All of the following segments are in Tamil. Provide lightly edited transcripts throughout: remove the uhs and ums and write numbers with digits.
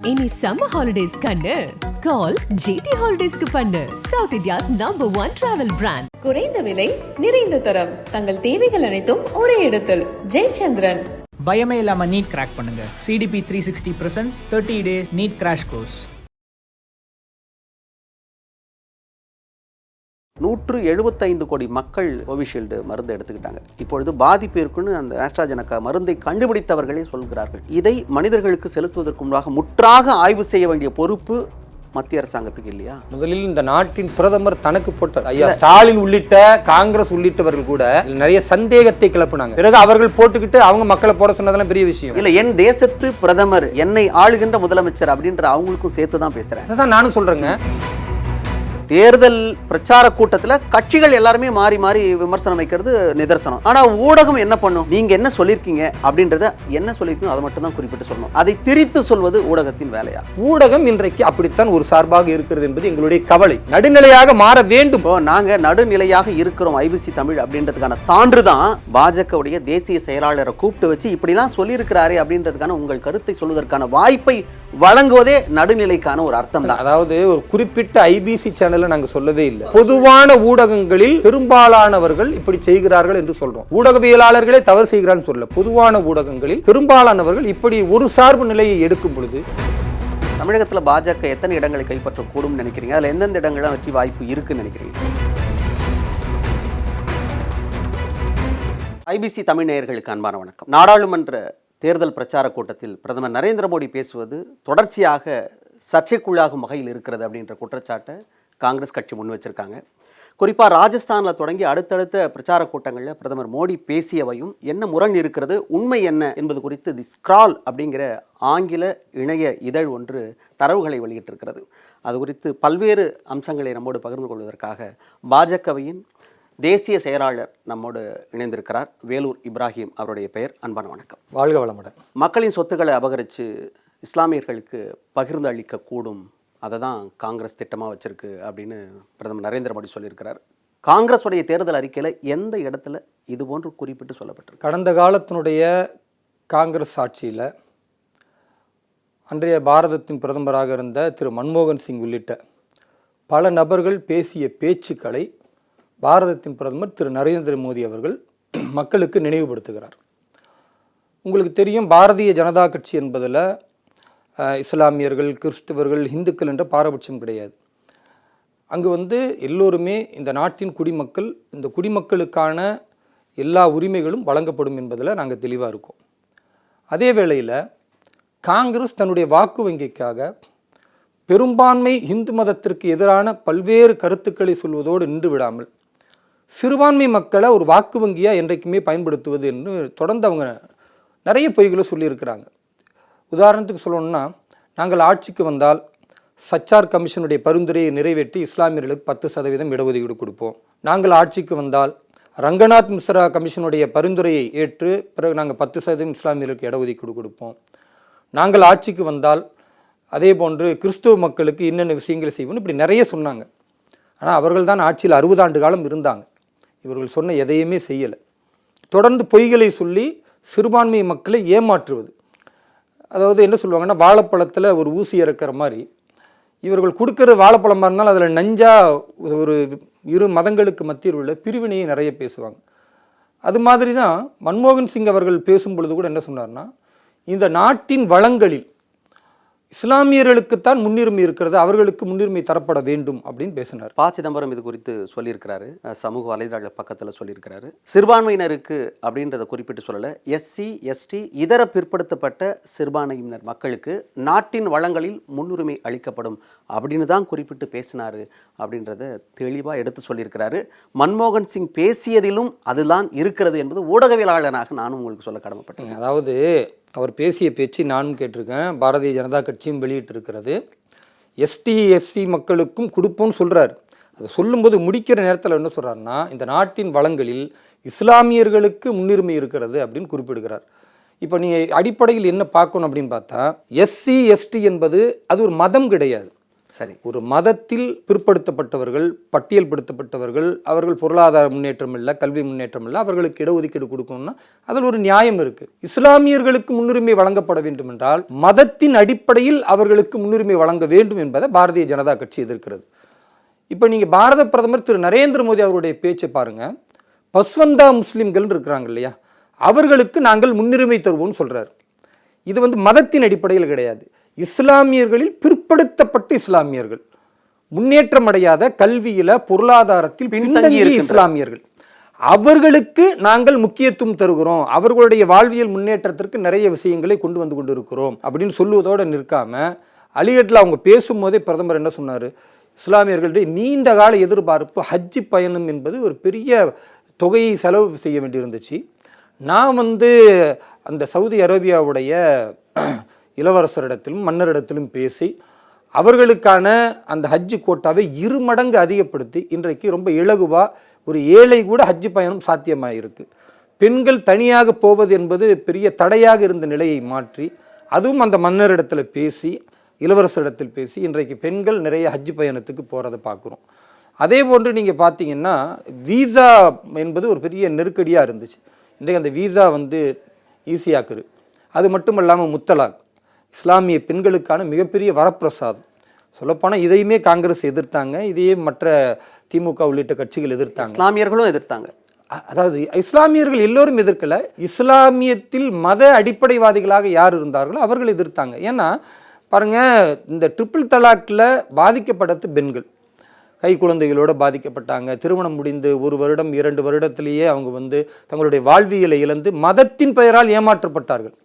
இனி சம்மர் ஹாலிடேஸ் கண்ணு கால் ஜிடி ஹாலிடேஸ்க்கு பண்ணு. South India's #1 travel brand. குறைந்த விலை, நிறைந்த தரம், தங்கள் தேவைகள் அனைத்தும் ஒரே இடத்தில். ஜெயச்சந்திரன். பயமே இல்லாம நீட் கிராக் பண்ணுங்க. CDP 360 presents 30 days NEET crash course. 175 கோடி மக்கள் கோவிஷீல்டு மருந்து எடுத்துக்கிட்டாங்க. இப்பொழுது பாதிப்பு இருக்குன்னு அந்த ஆஸ்ட்ராஜெனகா மருந்தை கண்டுபிடித்தவர்களே சொல்கிறார்கள். இதை மனிதர்களுக்கு செலுத்துவதற்கு முன்பாக முற்றாக ஆய்வு செய்ய வேண்டிய பொறுப்பு மத்திய அரசாங்கத்துக்கு இல்லையா? முதலில் இந்த நாட்டின் பிரதமர் தனக்கு போட்டார். ஐயா ஸ்டாலின் உள்ளிட்ட காங்கிரஸ் உள்ளிட்டவர்கள் கூட நிறைய சந்தேகத்தை கிளப்பினாங்க. பிறகு அவர்கள் போட்டுக்கிட்டு அவங்க மக்களை போட சொன்னதெல்லாம் பெரிய விஷயம் இல்ல. என் தேசத்து பிரதமர், என்னை ஆளுகின்ற முதலமைச்சர் அப்படின்ற அவங்களுக்கும் சேர்த்து தான் பேசுறேன். அதான் நானும் சொல்றேங்க. தேர்தல் பிரச்சார கூட்டத்தில் கட்சிகள் எல்லாருமே மாறி மாறி விமர்சனம் வைக்கிறது நிதர்சனம். ஆனா ஊடகம் என்ன பண்ணும்? நீங்க என்ன சொல்லியிருக்கீங்க அப்படின்றத என்ன சொல்லியிருக்கீங்க அதை மட்டும் தான் குறிப்பிட்டு சொல்லணும். அதை திரித்து சொல்வது ஊடகத்தின் வேலையா? ஊடகம் இன்றைக்கு அப்படித்தான் ஒரு சார்பாக இருக்கிறது என்பது எங்களுடைய கவலை. நடுநிலையாக மாற வேண்டும். நாங்க நடுநிலையாக இருக்கிறோம் ஐபிசி தமிழ் அப்படின்றதுக்கான சான்று தான் பாஜகவுடைய தேசிய செயலாளரை கூப்பிட்டு வச்சு இப்படிலாம் சொல்லியிருக்கிறாரே அப்படின்றதுக்கான உங்கள் கருத்தை சொல்வதற்கான வாய்ப்பை வழங்குவதே நடுநிலைக்கான ஒரு அர்த்தம் தான். அதாவது ஒரு குறிப்பிட்ட ஐபிசி சேனல் நாங்க சொல்லவே இல்லை. பொதுவான ஊடகங்களில் பெரும்பாலானவர்கள் இப்படி செய்கிறார்கள் என்று சொல்றோம். ஊடகவியலாளர்களே தவறு செய்கிறார்கள் சொல்ல. பொதுவான ஊடகங்களில் பெரும்பாலானவர்கள் இப்படி ஒரு சார்பு நிலையை எடுக்கும் பொழுது தமிழகத்தில் பாஜக எத்தனை இடங்களை கைப்பற்றக்கூடும் நினைக்கிறீங்க? அதுல எந்தெந்த இடங்கள்லாம் வெற்றி வாய்ப்பு இருக்குன்னு நினைக்கிறீங்க? ஐபிசி தமிழ் நேயர்களுக்கு அன்பான வணக்கம். நாடாளுமன்ற தேர்தல் பிரச்சார கூட்டத்தில் பிரதமர் நரேந்திர மோடி பேசுவது தொடர்ச்சியாக சர்ச்சைக்குள்ளாகும் வகையில் இருக்கிறது அப்படின்ற குற்றச்சாட்டை காங்கிரஸ் கட்சி முன் வச்சிருக்காங்க. குறிப்பாக ராஜஸ்தானில் தொடங்கி அடுத்தடுத்த பிரச்சார கூட்டங்களில் பிரதமர் மோடி பேசியவையும் என்ன முரண் இருக்கிறது, உண்மை என்ன என்பது குறித்து தி ஸ்க்ரால் அப்படிங்கிற ஆங்கில இணைய இதழ் ஒன்று தரவுகளை வெளியிட்டிருக்கிறது. அது குறித்து பல்வேறு அம்சங்களை நம்மோடு பகிர்ந்து கொள்வதற்காக பாஜகவின் தேசிய செயலாளர் நம்மோடு இணைந்திருக்கிறார். வேலூர் இப்ராஹிம் அவருடைய பெயர். அன்பான வணக்கம். வாழ்க வளமுடன். மக்களின் சொத்துக்களை அபகரித்து இஸ்லாமியர்களுக்கு பகிர்ந்து அளிக்கக்கூடும், அதை தான் காங்கிரஸ் திட்டமாக வச்சிருக்கு அப்படின்னு பிரதமர் நரேந்திர மோடி சொல்லியிருக்கிறார். காங்கிரஸுடைய தேர்தல் அறிக்கையில் எந்த இடத்துல இது போன்று குறிப்பிட்டு சொல்லப்பட்டிருக்கு? கடந்த காலத்தினுடைய காங்கிரஸ் ஆட்சியில் அன்றைய பாரதத்தின் பிரதமராக இருந்த திரு மன்மோகன் சிங் உள்ளிட்ட பல நபர்கள் பேசிய பேச்சுக்களை பாரதத்தின் பிரதமர் திரு நரேந்திர மோடி அவர்கள் மக்களுக்கு நினைவுபடுத்துகிறார். உங்களுக்கு தெரியும், பாரதிய ஜனதா கட்சி என்பதில் இஸ்லாமியர்கள், கிறிஸ்தவர்கள், இந்துக்கள் என்ற பாரபட்சம் கிடையாது. அங்கு எல்லோருமே இந்த நாட்டின் குடிமக்கள். இந்த குடிமக்களுக்கான எல்லா உரிமைகளும் வழங்கப்படும் என்பதில் நாங்கள் தெளிவாக இருக்கோம். அதே வேளையில் காங்கிரஸ் தன்னுடைய வாக்கு வங்கிக்காக பெரும்பான்மை இந்து மதத்திற்கு எதிரான பல்வேறு கருத்துக்களை சொல்வதோடு நின்று விடாமல் சிறுபான்மை மக்களை ஒரு வாக்கு வங்கியாக என்றைக்குமே பயன்படுத்துவது என்று தொடர்ந்து அவங்க நிறைய பொய்களை சொல்லியிருக்கிறாங்க. உதாரணத்துக்கு சொல்லணும்னா, நாங்கள் ஆட்சிக்கு வந்தால் சச்சார் கமிஷனுடைய பரிந்துரையை நிறைவேற்றி இஸ்லாமியர்களுக்கு 10% இடஒதுக்கீடு கொடுப்போம். நாங்கள் ஆட்சிக்கு வந்தால் ரங்கநாத் மிஸ்ரா கமிஷனுடைய பரிந்துரையை ஏற்று பிறகு நாங்கள் 10% இஸ்லாமியர்களுக்கு இடஒதுக்கீடு கொடுப்போம். நாங்கள் ஆட்சிக்கு வந்தால் அதே போன்று கிறிஸ்துவ மக்களுக்கு என்னென்ன விஷயங்களை செய்வோம்னு இப்படி நிறைய சொன்னாங்க. ஆனால் அவர்கள் தான் ஆட்சியில் 60 ஆண்டு காலம் இருந்தாங்க. இவர்கள் சொன்ன எதையுமே செய்யலை. தொடர்ந்து பொய்களை சொல்லி சிறுபான்மை மக்களை ஏமாற்றுவது. அதாவது என்ன சொல்லுவாங்கன்னா, வாழைப்பழத்தில் ஒரு ஊசி இறக்குற மாதிரி இவர்கள் கொடுக்குற வாழைப்பழமாக இருந்தாலும் அதில் நஞ்சா ஒரு இரு மதங்களுக்கு மத்தியில் உள்ள பிரிவினையை நிறைய பேசுவாங்க. அது மாதிரி தான் மன்மோகன் சிங் அவர்கள் பேசும் பொழுது கூட என்ன சொன்னார்னா, இந்த நாட்டின் வளங்களில் இஸ்லாமியர்களுக்குத்தான் முன்னுரிமை இருக்கிறது, அவர்களுக்கு முன்னுரிமை தரப்பட வேண்டும் அப்படின்னு பேசினார். ப. சிதம்பரம் இது குறித்து சொல்லியிருக்கிறாரு, சமூக வலைதள பக்கத்தில் சொல்லியிருக்கிறாரு. சிறுபான்மையினருக்கு அப்படின்றத குறிப்பிட்டு சொல்லலை, SC ST இதர பிற்படுத்தப்பட்ட சிறுபான்மையினர் மக்களுக்கு நாட்டின் வளங்களில் முன்னுரிமை அளிக்கப்படும் அப்படின்னு தான் குறிப்பிட்டு பேசினார் அப்படின்றத தெளிவாக எடுத்து சொல்லியிருக்கிறாரு. மன்மோகன் சிங் பேசியதிலும் அதுதான் இருக்கிறது என்பது ஊடகவியலாளனாக நானும் உங்களுக்கு சொல்ல கடமைப்பட்டேன். அதாவது அவர் பேசிய பேச்சு நானும் கேட்டிருக்கேன், பாரதிய ஜனதா கட்சியும் வெளியிட்டிருக்கிறது. ST SC மக்களுக்கும் கொடுப்போம்னு சொல்கிறார். அதை சொல்லும்போது முடிக்கிற நேரத்தில் என்ன சொல்கிறாருன்னா, இந்த நாட்டின் வளங்களில் இஸ்லாமியர்களுக்கு முன்னுரிமை இருக்கிறது அப்படின்னு குறிப்பிடுகிறார். இப்போ நீங்கள் அடிப்படையில் என்ன பார்க்கணும் அப்படின்னு பார்த்தா, SC ST என்பது அது ஒரு மதம் கிடையாது. சரி, ஒரு மதத்தில் பிற்படுத்தப்பட்டவர்கள், பட்டியல்படுத்தப்பட்டவர்கள், அவர்கள் பொருளாதார முன்னேற்றம் இல்லை, கல்வி முன்னேற்றம் இல்லை, அவர்களுக்கு இடஒதுக்கீடு கொடுக்கணும்னா அதில் ஒரு நியாயம் இருக்கு. இஸ்லாமியர்களுக்கு முன்னுரிமை வழங்கப்பட வேண்டும் என்றால் மதத்தின் அடிப்படையில் அவர்களுக்கு முன்னுரிமை வழங்க வேண்டும் என்பதை பாரதிய ஜனதா கட்சி எதிர்க்கிறது. இப்போ நீங்கள் பாரத பிரதமர் திரு நரேந்திர மோடி அவருடைய பேச்சை பாருங்க. பஸ்வந்தா முஸ்லிம்கள் இருக்கிறாங்க இல்லையா, அவர்களுக்கு நாங்கள் முன்னுரிமை தருவோம்னு சொல்றாரு. இது மதத்தின் அடிப்படையில் கிடையாது. இஸ்லாமியர்களில் பிற்படுத்தப்பட்ட இஸ்லாமியர்கள், முன்னேற்றம் அடையாத கல்வியில பொருளாதாரத்தில் பின்தங்கிய இஸ்லாமியர்கள், அவர்களுக்கு நாங்கள் முக்கியத்துவம் தருகிறோம், அவர்களுடைய வாழ்வியல் முன்னேற்றத்திற்கு நிறைய விஷயங்களை கொண்டு வந்து கொண்டிருக்கிறோம் அப்படின்னு சொல்லுவதோடு நிற்காம, அலிகட்டில் அவங்க பேசும்போதே பிரதமர் என்ன சொன்னார், இஸ்லாமியர்களுடைய நீண்ட கால எதிர்பார்ப்பு ஹஜ்ஜி பயணம் என்பது ஒரு பெரிய தொகையை செலவு செய்ய வேண்டியிருந்துச்சு. நான் அந்த சவுதி அரேபியாவுடைய இளவரசரிடத்திலும் மன்னரிடத்திலும் பேசி அவர்களுக்கான அந்த ஹஜ்ஜு கோட்டாவை 2 மடங்கு அதிகப்படுத்தி இன்றைக்கு ரொம்ப இலகுவாக ஒரு ஏழை கூட ஹஜ்ஜு பயணம் சாத்தியமாயிருக்கு. பெண்கள் தனியாக போவது என்பது பெரிய தடையாக இருந்த நிலையை மாற்றி, அதுவும் அந்த மன்னரிடத்தில் பேசி, இளவரசரிடத்தில் பேசி இன்றைக்கு பெண்கள் நிறைய ஹஜ்ஜு பயணத்துக்கு போகிறத பார்க்குறோம். அதே போன்று நீங்கள் பார்த்தீங்கன்னா வீசா என்பது ஒரு பெரிய நெருக்கடியாக இருந்துச்சு. இன்றைக்கு அந்த வீசா ஈஸியாக்குது. அது மட்டும் இல்லாமல் முத்தலாக், இஸ்லாமிய பெண்களுக்கான மிகப்பெரிய வரப்பிரசாதம். சொல்லப்போனால் இதையுமே காங்கிரஸ் எதிர்த்தாங்க, இதையே மற்ற திமுக உள்ளிட்ட கட்சிகள் எதிர்த்தாங்க, இஸ்லாமியர்களும் எதிர்த்தாங்க. அதாவது இஸ்லாமியர்கள் எல்லோரும் எதிர்க்கல, இஸ்லாமியத்தில் மத அடிப்படைவாதிகளாக யார் இருந்தார்களோ அவர்கள் எதிர்த்தாங்க. ஏன்னா பாருங்க, இந்த ட்ரிபிள் தலாக்கில் பாதிக்கப்பட்டது பெண்கள், கை குழந்தைகளோடு பாதிக்கப்பட்டாங்க. திருமணம் முடிந்து 1 வருடம் 2 வருடத்திலேயே அவங்க தங்களுடைய வாழ்வியலை இழந்து மதத்தின் பெயரால் ஏமாற்றப்பட்டார்கள்.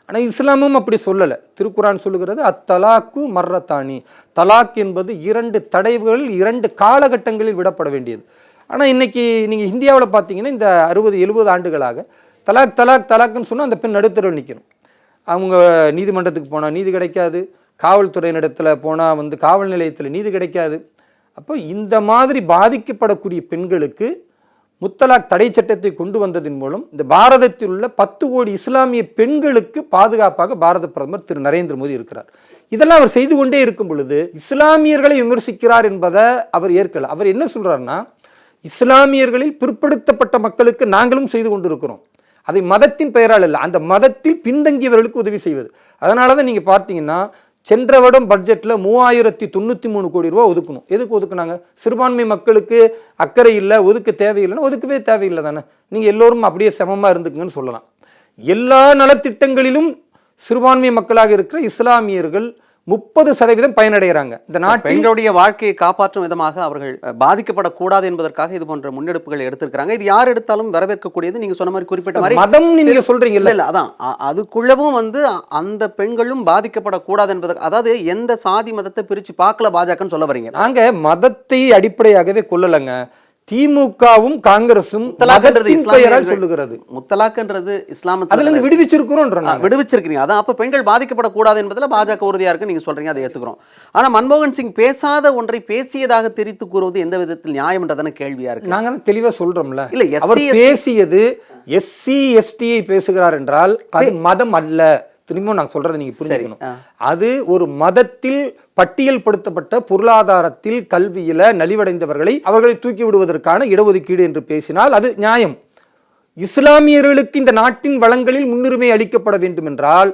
ஆனால் இஸ்லாமும் அப்படி சொல்லலை. திருக்குரான் சொல்லுகிறது அத்தலாக்கு மர்ரத்தானி, தலாக் என்பது 2 தடைகள் 2 காலகட்டங்களில் விடப்பட வேண்டியது. ஆனால் இன்னைக்கு நீங்கள் இந்தியாவில் பார்த்தீங்கன்னா இந்த 60-70 ஆண்டுகளாக தலாக் தலாக் தலாக்குன்னு சொன்னால் அந்த பெண் நடுத்தரவில் நிற்கணும். அவங்க நீதிமன்றத்துக்கு போனால் நீதி கிடைக்காது, காவல்துறையினிடத்தில் போனால் காவல் நிலையத்தில் நீதி கிடைக்காது. அப்போ இந்த மாதிரி பாதிக்கப்படக்கூடிய பெண்களுக்கு முத்தலாக் தடை சட்டத்தை கொண்டு வந்ததின் மூலம் இந்த பாரதத்தில் உள்ள 10 கோடி இஸ்லாமிய பெண்களுக்கு பாதுகாப்பாக பாரத பிரதமர் திரு நரேந்திர மோடி இருக்கிறார். இதெல்லாம் அவர் செய்து கொண்டே இருக்கும் பொழுது இஸ்லாமியர்களை விமர்சிக்கிறார் என்பதை அவர் ஏற்கல. அவர் என்ன சொல்றாருன்னா, இஸ்லாமியர்களில் பிற்படுத்தப்பட்ட மக்களுக்கு நாங்களும் செய்து கொண்டிருக்கிறோம், அதை மதத்தின் பெயரால் இல்லை, அந்த மதத்தில் பின்தங்கியவர்களுக்கு உதவி செய்வது. அதனால தான் நீங்கள் பார்த்தீங்கன்னா சென்ற வருடம் பட்ஜெட்டில் 3093 கோடி ரூபா ஒதுக்கணும். எதுக்கு ஒதுக்குனாங்க? சிறுபான்மை மக்களுக்கு அக்கறை இல்லை, ஒதுக்க தேவையில்லைன்னா ஒதுக்கவே தேவையில்லை தானே, நீங்கள் எல்லோரும் அப்படியே சமமாக இருந்துக்குங்கன்னு சொல்லலாம். எல்லா நலத்திட்டங்களிலும் சிறுபான்மை மக்களாக இருக்கிற இஸ்லாமியர்கள் 30% பயனடைகிறாங்க. இந்த நாட்டில் பெண்களுடைய வாழ்க்கையை காப்பாற்றும் விதமாக அவர்கள் பாதிக்கப்படக்கூடாது என்பதற்காக இது போன்ற முன்னெடுப்புகள் எடுத்திருக்கிறாங்க. இது யார் எடுத்தாலும் வரவேற்கக்கூடியது. நீங்க சொன்ன மாதிரி குறிப்பிட்ட மாதிரி மதம் நீங்க சொல்றீங்க இல்ல, அதான் அதுக்குள்ளவும் அந்த பெண்களும் பாதிக்கப்படக்கூடாது என்பதற்கு, அதாவது எந்த சாதி மதத்தை பிரிச்சு பார்க்கல பாஜகன்னு சொல்ல வரீங்க. நாங்க மதத்தை அடிப்படையாகவே கொள்ளலங்க. திமுகவும் காங்கிரசும் சொல்லுகிறது முத்தலாக்ன்றது இஸ்லாமத்துல விடுவிச்சிருக்கிறோம், விடுவிச்சிருக்கீங்க. அதான் அப்ப பெண்கள் பாதிக்கப்படக்கூடாது என்பதில் பாஜக உறுதியா இருக்கு, நீங்க சொல்றீங்க, அதை ஏத்துக்கிறோம். ஆனா மன்மோகன் சிங் பேசாத ஒன்றை பேசியதாக தெரிவித்து கூறுவது எந்த விதத்தில் நியாயம் என்றதான கேள்வியா இருக்கு. நாங்க தெளிவா சொல்றோம்ல, இல்ல அவர் பேசியது SC ST பேசுகிறார் என்றால் அது மதம் அல்ல. திரும்பவும் நான் சொல்றதை நீங்க புரிஞ்சுக்கணும். அது ஒரு மதத்தில் பட்டியல்படுத்தப்பட்ட பொருளாதாரத்தில் கல்வியில நலிவடைந்தவர்களை அவர்களை தூக்கி விடுவதற்கான இடஒதுக்கீடு என்று பேசினால் அது நியாயம். இஸ்லாமியர்களுக்கு இந்த நாட்டின் வளங்களில் முன்னுரிமை அளிக்கப்பட வேண்டும் என்றால்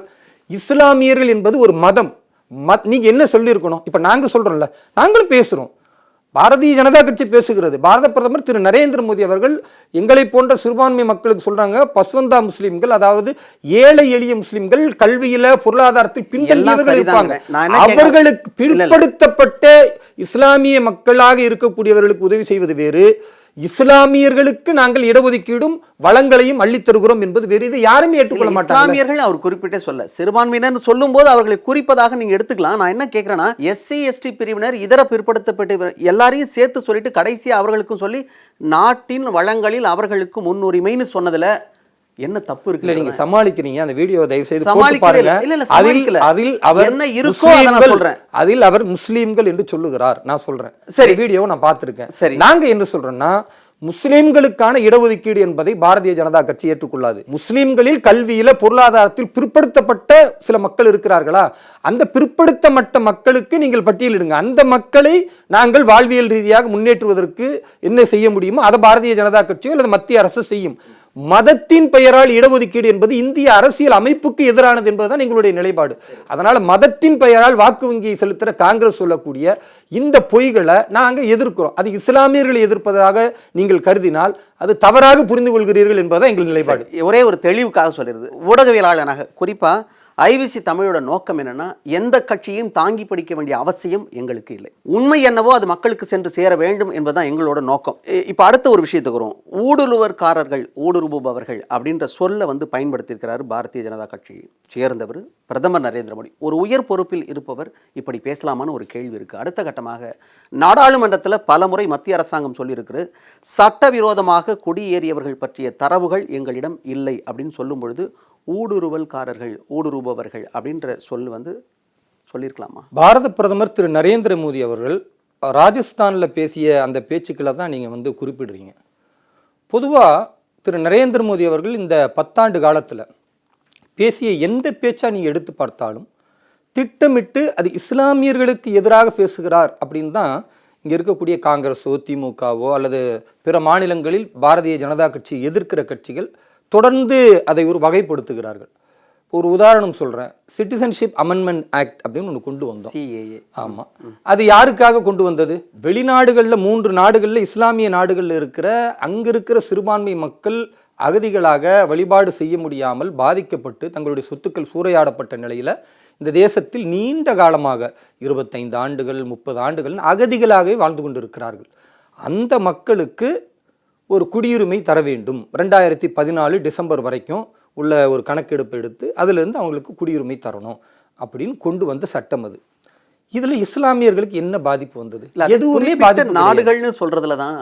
இஸ்லாமியர்கள் என்பது ஒரு மதம். நீங்க என்ன சொல்லியிருக்கணும்? இப்ப நாங்க சொல்றோம்ல, நாங்களும் பேசுறோம், பாரதிய ஜனதா கட்சி பேசுகிறது. பாரத பிரதமர் திரு நரேந்திர மோடி அவர்கள் எங்களை போன்ற சிறுபான்மை மக்களுக்கு சொல்றாங்க, பஸ்வந்தா முஸ்லிம்கள், அதாவது ஏழை எளிய முஸ்லிம்கள், கல்வியில பொருளாதாரத்தில் பின்தங்கியவர்கள் இருப்பாங்க, அவர்களுக்கு பிற்படுத்தப்பட்ட இஸ்லாமிய மக்களாக இருக்கக்கூடியவர்களுக்கு உதவி செய்வது வேறு, இஸ்லாமியர்களுக்கு நாங்கள் இடஒதுக்கீடும் வளங்களையும் அள்ளித்தருகிறோம் என்பது வேறு. இதை யாருமே ஏற்றுக்கொள்ள மாட்டாங்க. இஸ்லாமியர்கள் அவர் குறிப்பிட்டே சொல்ல, சிறுபான்மையினர் சொல்லும் போது அவர்களை குறிப்பதாக நீங்க எடுத்துக்கலாம். நான் என்ன கேட்கிறேன்னா, SC ST பிரிவினர், இதர பிற்படுத்தப்பட்ட எல்லாரையும் சேர்த்து சொல்லிட்டு கடைசியா அவர்களுக்கும் சொல்லி நாட்டின் வளங்களில் அவர்களுக்கு முன்னுரிமைன்னு சொன்னதுல என்ன தப்பு இருக்கு? இல்ல, நீங்க சமாளிக்கிறீங்க. அந்த வீடியோ தயவு செய்து பாருங்க. அதில் அவர் என்ன இருக்கோ அத நான் சொல்றேன். அதில் அவர் முஸ்லிம்கள் என்று சொல்லுகிறார். நான் சொல்றேன், சரி, வீடியோவை நான் பார்த்திருக்கேன். சரி, நாங்க என்ன சொல்றோம்னா, முஸ்லிம்களுக்கான இடஒதுக்கீடு என்பதை பாரதிய ஜனதா கட்சி ஏற்றுக்கொள்ளாது. முஸ்லிம்களில் கல்வியில பொருளாதாரத்தில் பிற்படுத்தப்பட்ட சில மக்கள் இருக்கிறார்களா, அந்த பிற்படுத்தப்பட்ட மக்களுக்கு நீங்கள் பட்டியலிடுங்க. அந்த மக்களை நாங்கள் வாழ்வியல் ரீதியாக முன்னேற்றுவதற்கு என்ன செய்ய முடியுமோ அதை பாரதிய ஜனதா கட்சியோ அல்லது மத்திய அரசு செய்யும். மதத்தின் பெயரால் இடஒதுக்கீடு என்பது இந்திய அரசியல் அமைப்புக்கு எதிரானது என்பதுதான் எங்களுடைய நிலைப்பாடு. அதனால மதத்தின் பெயரால் வாக்கு வங்கியை செலுத்துற காங்கிரஸ் சொல்லக்கூடிய இந்த பொய்களை நாங்க எதிர்க்கிறோம். அது இஸ்லாமியர்களை எதிர்ப்பதாக நீங்கள் கருதினால் அது தவறாக புரிந்து கொள்கிறீர்கள் என்பதுதான் எங்கள் நிலைப்பாடு. ஒரே ஒரு தெளிவுக்காக சொல்லிடுது, ஊடகவியலாளனாக குறிப்பா ஐவிசி தமிழோட நோக்கம் என்னன்னா, எந்த கட்சியும் தாங்கி பிடிக்க வேண்டிய அவசியம் எங்களுக்கு இல்லை. உண்மை என்னவோ அது மக்களுக்கு சென்று சேர வேண்டும் என்பதுதான் எங்களோட நோக்கம். இப்ப அடுத்த ஒரு விஷயத்துக்கு வரும். ஊடுருவற்காரர்கள், ஊடுருவுபவர்கள் அப்படின்ற சொல்ல பயன்படுத்தியிருக்கிறாரு பாரதிய ஜனதா கட்சி சேர்ந்தவர் பிரதமர் நரேந்திர மோடி. ஒரு உயர் பொறுப்பில் இருப்பவர் இப்படி பேசலாமான்னு ஒரு கேள்வி இருக்கு. அடுத்த கட்டமாக நாடாளுமன்றத்தில் பல முறை மத்திய அரசாங்கம் சொல்லியிருக்கிற சட்டவிரோதமாக குடியேறியவர்கள் பற்றிய தரவுகள் எங்களிடம் இல்லை அப்படின்னு சொல்லும் பொழுது ஊடுருவல்காரர்கள், ஊடுருவவர்கள் அப்படின்ற சொல் சொல்லியிருக்கலாமா? பாரத பிரதமர் திரு நரேந்திர மோடி அவர்கள் ராஜஸ்தானில் பேசிய அந்த பேச்சுக்களை தான் நீங்கள் குறிப்பிடுறீங்க. பொதுவாக திரு நரேந்திர மோடி அவர்கள் இந்த 10 ஆண்டு காலத்தில் பேசிய எந்த பேச்சா நீங்கள் எடுத்து பார்த்தாலும் திட்டமிட்டு அது இஸ்லாமியர்களுக்கு எதிராக பேசுகிறார் அப்படின்னு தான் இங்கே இருக்கக்கூடிய காங்கிரஸோ திமுகவோ அல்லது பிற மாநிலங்களில் பாரதிய ஜனதா கட்சி எதிர்க்கிற கட்சிகள் தொடர்ந்து அதை ஒரு வகைப்படுத்துகிறார்கள். ஒரு உதாரணம் சொல்கிறேன். சிட்டிசன்ஷிப் அமெண்ட்மெண்ட் ஆக்ட் அப்படின்னு ஒன்று கொண்டு வந்தோம். CAA. ஆமாம். அது யாருக்காக கொண்டு வந்தது? வெளிநாடுகளில் 3 நாடுகளில் இஸ்லாமிய நாடுகளில் இருக்கிற அங்கே இருக்கிற சிறுபான்மை மக்கள் அகதிகளாக வழிபாடு செய்ய முடியாமல் பாதிக்கப்பட்டு தங்களுடைய சொத்துக்கள் சூறையாடப்பட்ட நிலையில் இந்த தேசத்தில் நீண்ட காலமாக 25 ஆண்டுகள் 30 ஆண்டுகள் அகதிகளாகவே வாழ்ந்து கொண்டு இருக்கிறார்கள். அந்த மக்களுக்கு ஒரு குடியுரிமை தர வேண்டும். 2014 டிசம்பர் வரைக்கும் உள்ள ஒரு கணக்கெடுப்பு எடுத்து அதிலிருந்து அவங்களுக்கு குடியுரிமை தரணும் அப்படின்னு கொண்டு வந்த சட்டம் அது. இதில் இஸ்லாமியர்களுக்கு என்ன பாதிப்பு வந்தது? எதுவுமே பாதிப்பு நாடுகள்னு சொல்றதுல தான்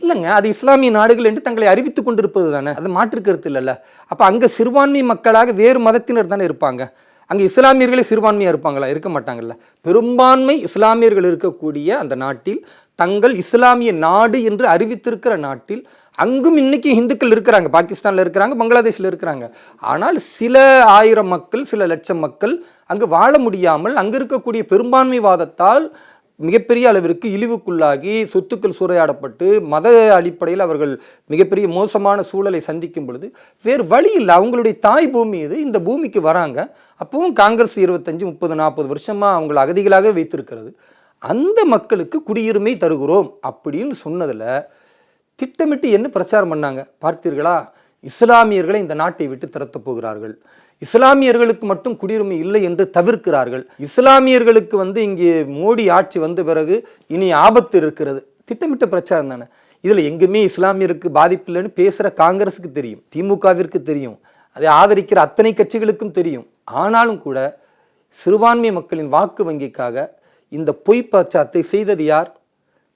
இல்லைங்க. அது இஸ்லாமிய நாடுகள் என்று தங்களை அறிவித்துக் கொண்டிருப்பது தானே, அது மாற்று கருத்து இல்லைல்ல. அப்போ அங்கே சிறுபான்மை மக்களாக வேறு மதத்தினர் தானே இருப்பாங்க. அங்கே இஸ்லாமியர்களே சிறுபான்மையாக இருப்பாங்களா? இருக்க மாட்டாங்கல்ல. பெரும்பான்மை இஸ்லாமியர்கள் இருக்கக்கூடிய அந்த நாட்டில், தங்கள் இஸ்லாமிய நாடு என்று அறிவித்திருக்கிற நாட்டில் அங்கும் இன்னைக்கு இந்துக்கள் இருக்கிறாங்க. பாகிஸ்தானில் இருக்கிறாங்க, பங்களாதேஷில் இருக்கிறாங்க. ஆனால் சில ஆயிரம் மக்கள், சில லட்சம் மக்கள் அங்கு வாழ முடியாமல் அங்கு இருக்கக்கூடிய பெரும்பான்மைவாதத்தால் மிகப்பெரிய அளவிற்கு இழிவுக்குள்ளாகி சொத்துக்கள் சூறையாடப்பட்டு மத அடிப்படையில் அவர்கள் மிகப்பெரிய மோசமான சூழலை சந்திக்கும் பொழுது வேறு வழி இல்லை. அவங்களுடைய தாய் பூமி இது, இந்த பூமிக்கு வராங்க. அப்பவும் காங்கிரஸ் 25, 30, 40 வருஷமாக அவங்களை அகதிகளாக வைத்திருக்கிறது. அந்த மக்களுக்கு குடியுரிமை தருகிறோம் அப்படின்னு சொன்னதில் திட்டமிட்டு என்ன பிரச்சாரம் பண்ணாங்க பார்த்தீர்களா? இஸ்லாமியர்களை இந்த நாட்டை விட்டு திரட்டப் போகிறார்கள், இஸ்லாமியர்களுக்கு மட்டும் குடியுரிமை இல்லை என்று தவிர்க்கிறார்கள், இஸ்லாமியர்களுக்கு இங்கே மோடி ஆட்சி வந்த பிறகு இனி ஆபத்து இருக்கிறது. திட்டமிட்ட பிரச்சாரம் தானே. இதில் எங்குமே இஸ்லாமியருக்கு பாதிப்பு இல்லைன்னு பேசுகிற காங்கிரஸுக்கு தெரியும், திமுகவிற்கு தெரியும், அதை ஆதரிக்கிற அத்தனை கட்சிகளுக்கும் தெரியும். ஆனாலும் கூட சிறுபான்மை மக்களின் வாக்கு வங்கிக்காக இந்த பொய் பிரச்சாரத்தை செய்தது யார்?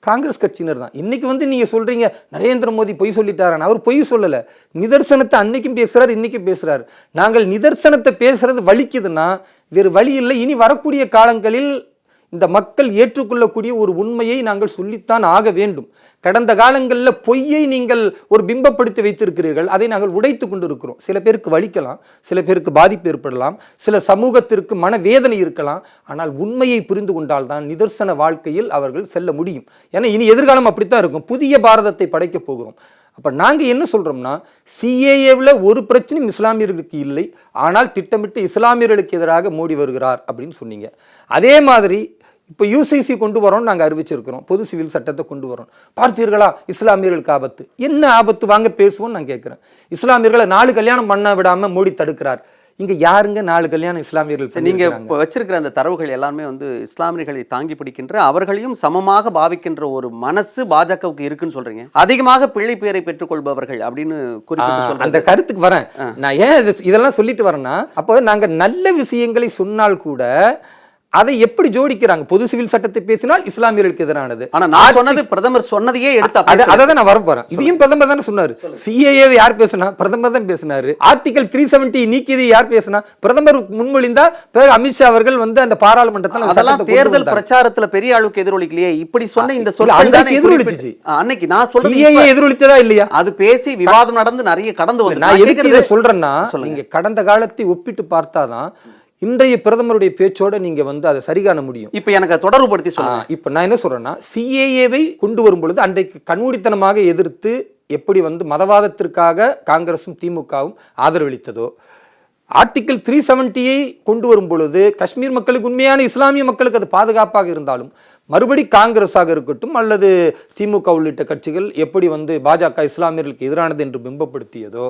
காங்கிரஸ் கட்சியினர் தான். இன்னைக்கு நீங்கள் சொல்றீங்க நரேந்திர மோடி பொய் சொல்லிட்டாரான்னு. அவர் பொய் சொல்லலை. நிதர்சனத்தை அன்னைக்கும் பேசுறாரு, இன்னைக்கும் பேசுறாரு. நாங்கள் நிதர்சனத்தை பேசுறது வலிக்குதுன்னா வேறு வழி இல்லை. இனி வரக்கூடிய காலங்களில் இந்த மக்கள் ஏற்றுக்கொள்ளக்கூடிய ஒரு உண்மையை நாங்கள் சொல்லித்தான் ஆக வேண்டும். கடந்த காலங்களில் பொய்யை நீங்கள் ஒரு பிம்பப்படுத்தி வைத்திருக்கிறீர்கள், அதை நாங்கள் உடைத்து கொண்டு இருக்கிறோம். சில பேருக்கு வலிக்கலாம், சில பேருக்கு பாதிப்பு ஏற்படலாம், சில சமூகத்திற்கு மனவேதனை இருக்கலாம். ஆனால் உண்மையை புரிந்து கொண்டால்தான் நிதர்சன வாழ்க்கையில் அவர்கள் செல்ல முடியும். ஏன்னா இனி எதிர்காலம் அப்படித்தான் இருக்கும். புதிய பாரதத்தை படைக்க போகிறோம். அப்போ நாங்கள் என்ன சொல்கிறோம்னா, CAAவில் ஒரு பிரச்சனையும் இஸ்லாமியர்களுக்கு இல்லை, ஆனால் திட்டமிட்டு இஸ்லாமியர்களுக்கு எதிராக மோடி வருகிறார் அப்படின்னு சொன்னீங்க. அதே மாதிரி இப்போ UCC கொண்டு வரோம்னு நாங்கள் அறிவிச்சிருக்கிறோம். பொது சிவில் சட்டத்தை கொண்டு வரோம். பார்த்தீர்களா? இஸ்லாமியர்களுக்கு ஆபத்து. என்ன ஆபத்து? வாங்க பேசுவோம்னு நான் கேட்குறேன். இஸ்லாமியர்களை 4 கல்யாணம் பண்ண விடாமல் மோடி தடுக்கிறார். இங்கே யாருங்க 4 கல்யாணம் இஸ்லாமியர்கள்? நீங்கள் இப்போ வச்சிருக்கிற அந்த தரவுகள் எல்லாமே இஸ்லாமியர்களை தாங்கி பிடிக்கின்ற, அவர்களையும் சமமாக பாவிக்கின்ற ஒரு மனசு பாஜகவுக்கு இருக்குன்னு சொல்றீங்க. அதிகமாக பிள்ளை பேரை பெற்றுக்கொள்பவர்கள் அப்படின்னு குறிப்பிட்டு அந்த கருத்துக்கு வரேன். நான் ஏன் இதெல்லாம் சொல்லிட்டு வரேன்னா, அப்போ நாங்கள் நல்ல விஷயங்களை சொன்னால் கூட அதை எப்படி ஜோடிக்கிறாங்க? பொது சிவில் சட்டத்தை பேசினால் இஸ்லாமியர்களுக்கு எதிரானது. ஆனா நான் சொன்னது பிரதமர் சொன்னதையே எடுத்து அதை நான் வரப்போறேன். இதையும் பிரதமர் தானே சொன்னாரு. சிஏஏ யார் பேசினா? பிரதமர் தான் பேசினாரு. ஆர்டிகல் 370 நீக்கியது யார் பேசினா? பிரதமர் முன்மொழிந்தா பிறகு அமித்ஷா அவர்கள் அந்த பாராளுமன்றத்தில் அதெல்லாம் தேர்தல் பிரச்சாரத்துல பெரிய அளவுக்கு எதிரொலிக்கலையே. இப்படி சொன்ன இந்த சொல் எதிரொலிச்சு. அன்னைக்கு நான் சொல்றது எதிரொலித்ததா இல்லையா? அது பேசி விவாதம் நடந்து நிறைய கடந்து வந்து நான் எதுக்கு இதை சொல்றேன்னா, நீங்க கடந்த காலத்தை ஒப்பிட்டு பார்த்தாதான் இன்றைய பிரதமருடைய பேச்சோட நீங்க அதை சரி காண முடியும். இப்ப எனக்கு தொடர்புபடுத்தி சொல்லுங்க. இப்ப நான் என்ன சொல்றேன்னா, சிஏஏவை கொண்டு வரும் பொழுது அன்றைக்கு கண்மூடித்தனமாக எதிர்த்து எப்படி மதவாதத்திற்காக காங்கிரசும் திமுகவும் ஆதரவளித்ததோ, ஆர்டிகல் 370 கொண்டு வரும் பொழுது காஷ்மீர் மக்களுக்கு, உண்மையான இஸ்லாமிய மக்களுக்கு அது பாதுகாப்பாக இருந்தாலும் மறுபடி காங்கிரஸாக இருக்கட்டும் அல்லது திமுக உள்ளிட்ட கட்சிகள் எப்படி பாஜக இஸ்லாமியர்களுக்கு எதிரானது என்று பிம்பப்படுத்தியதோ,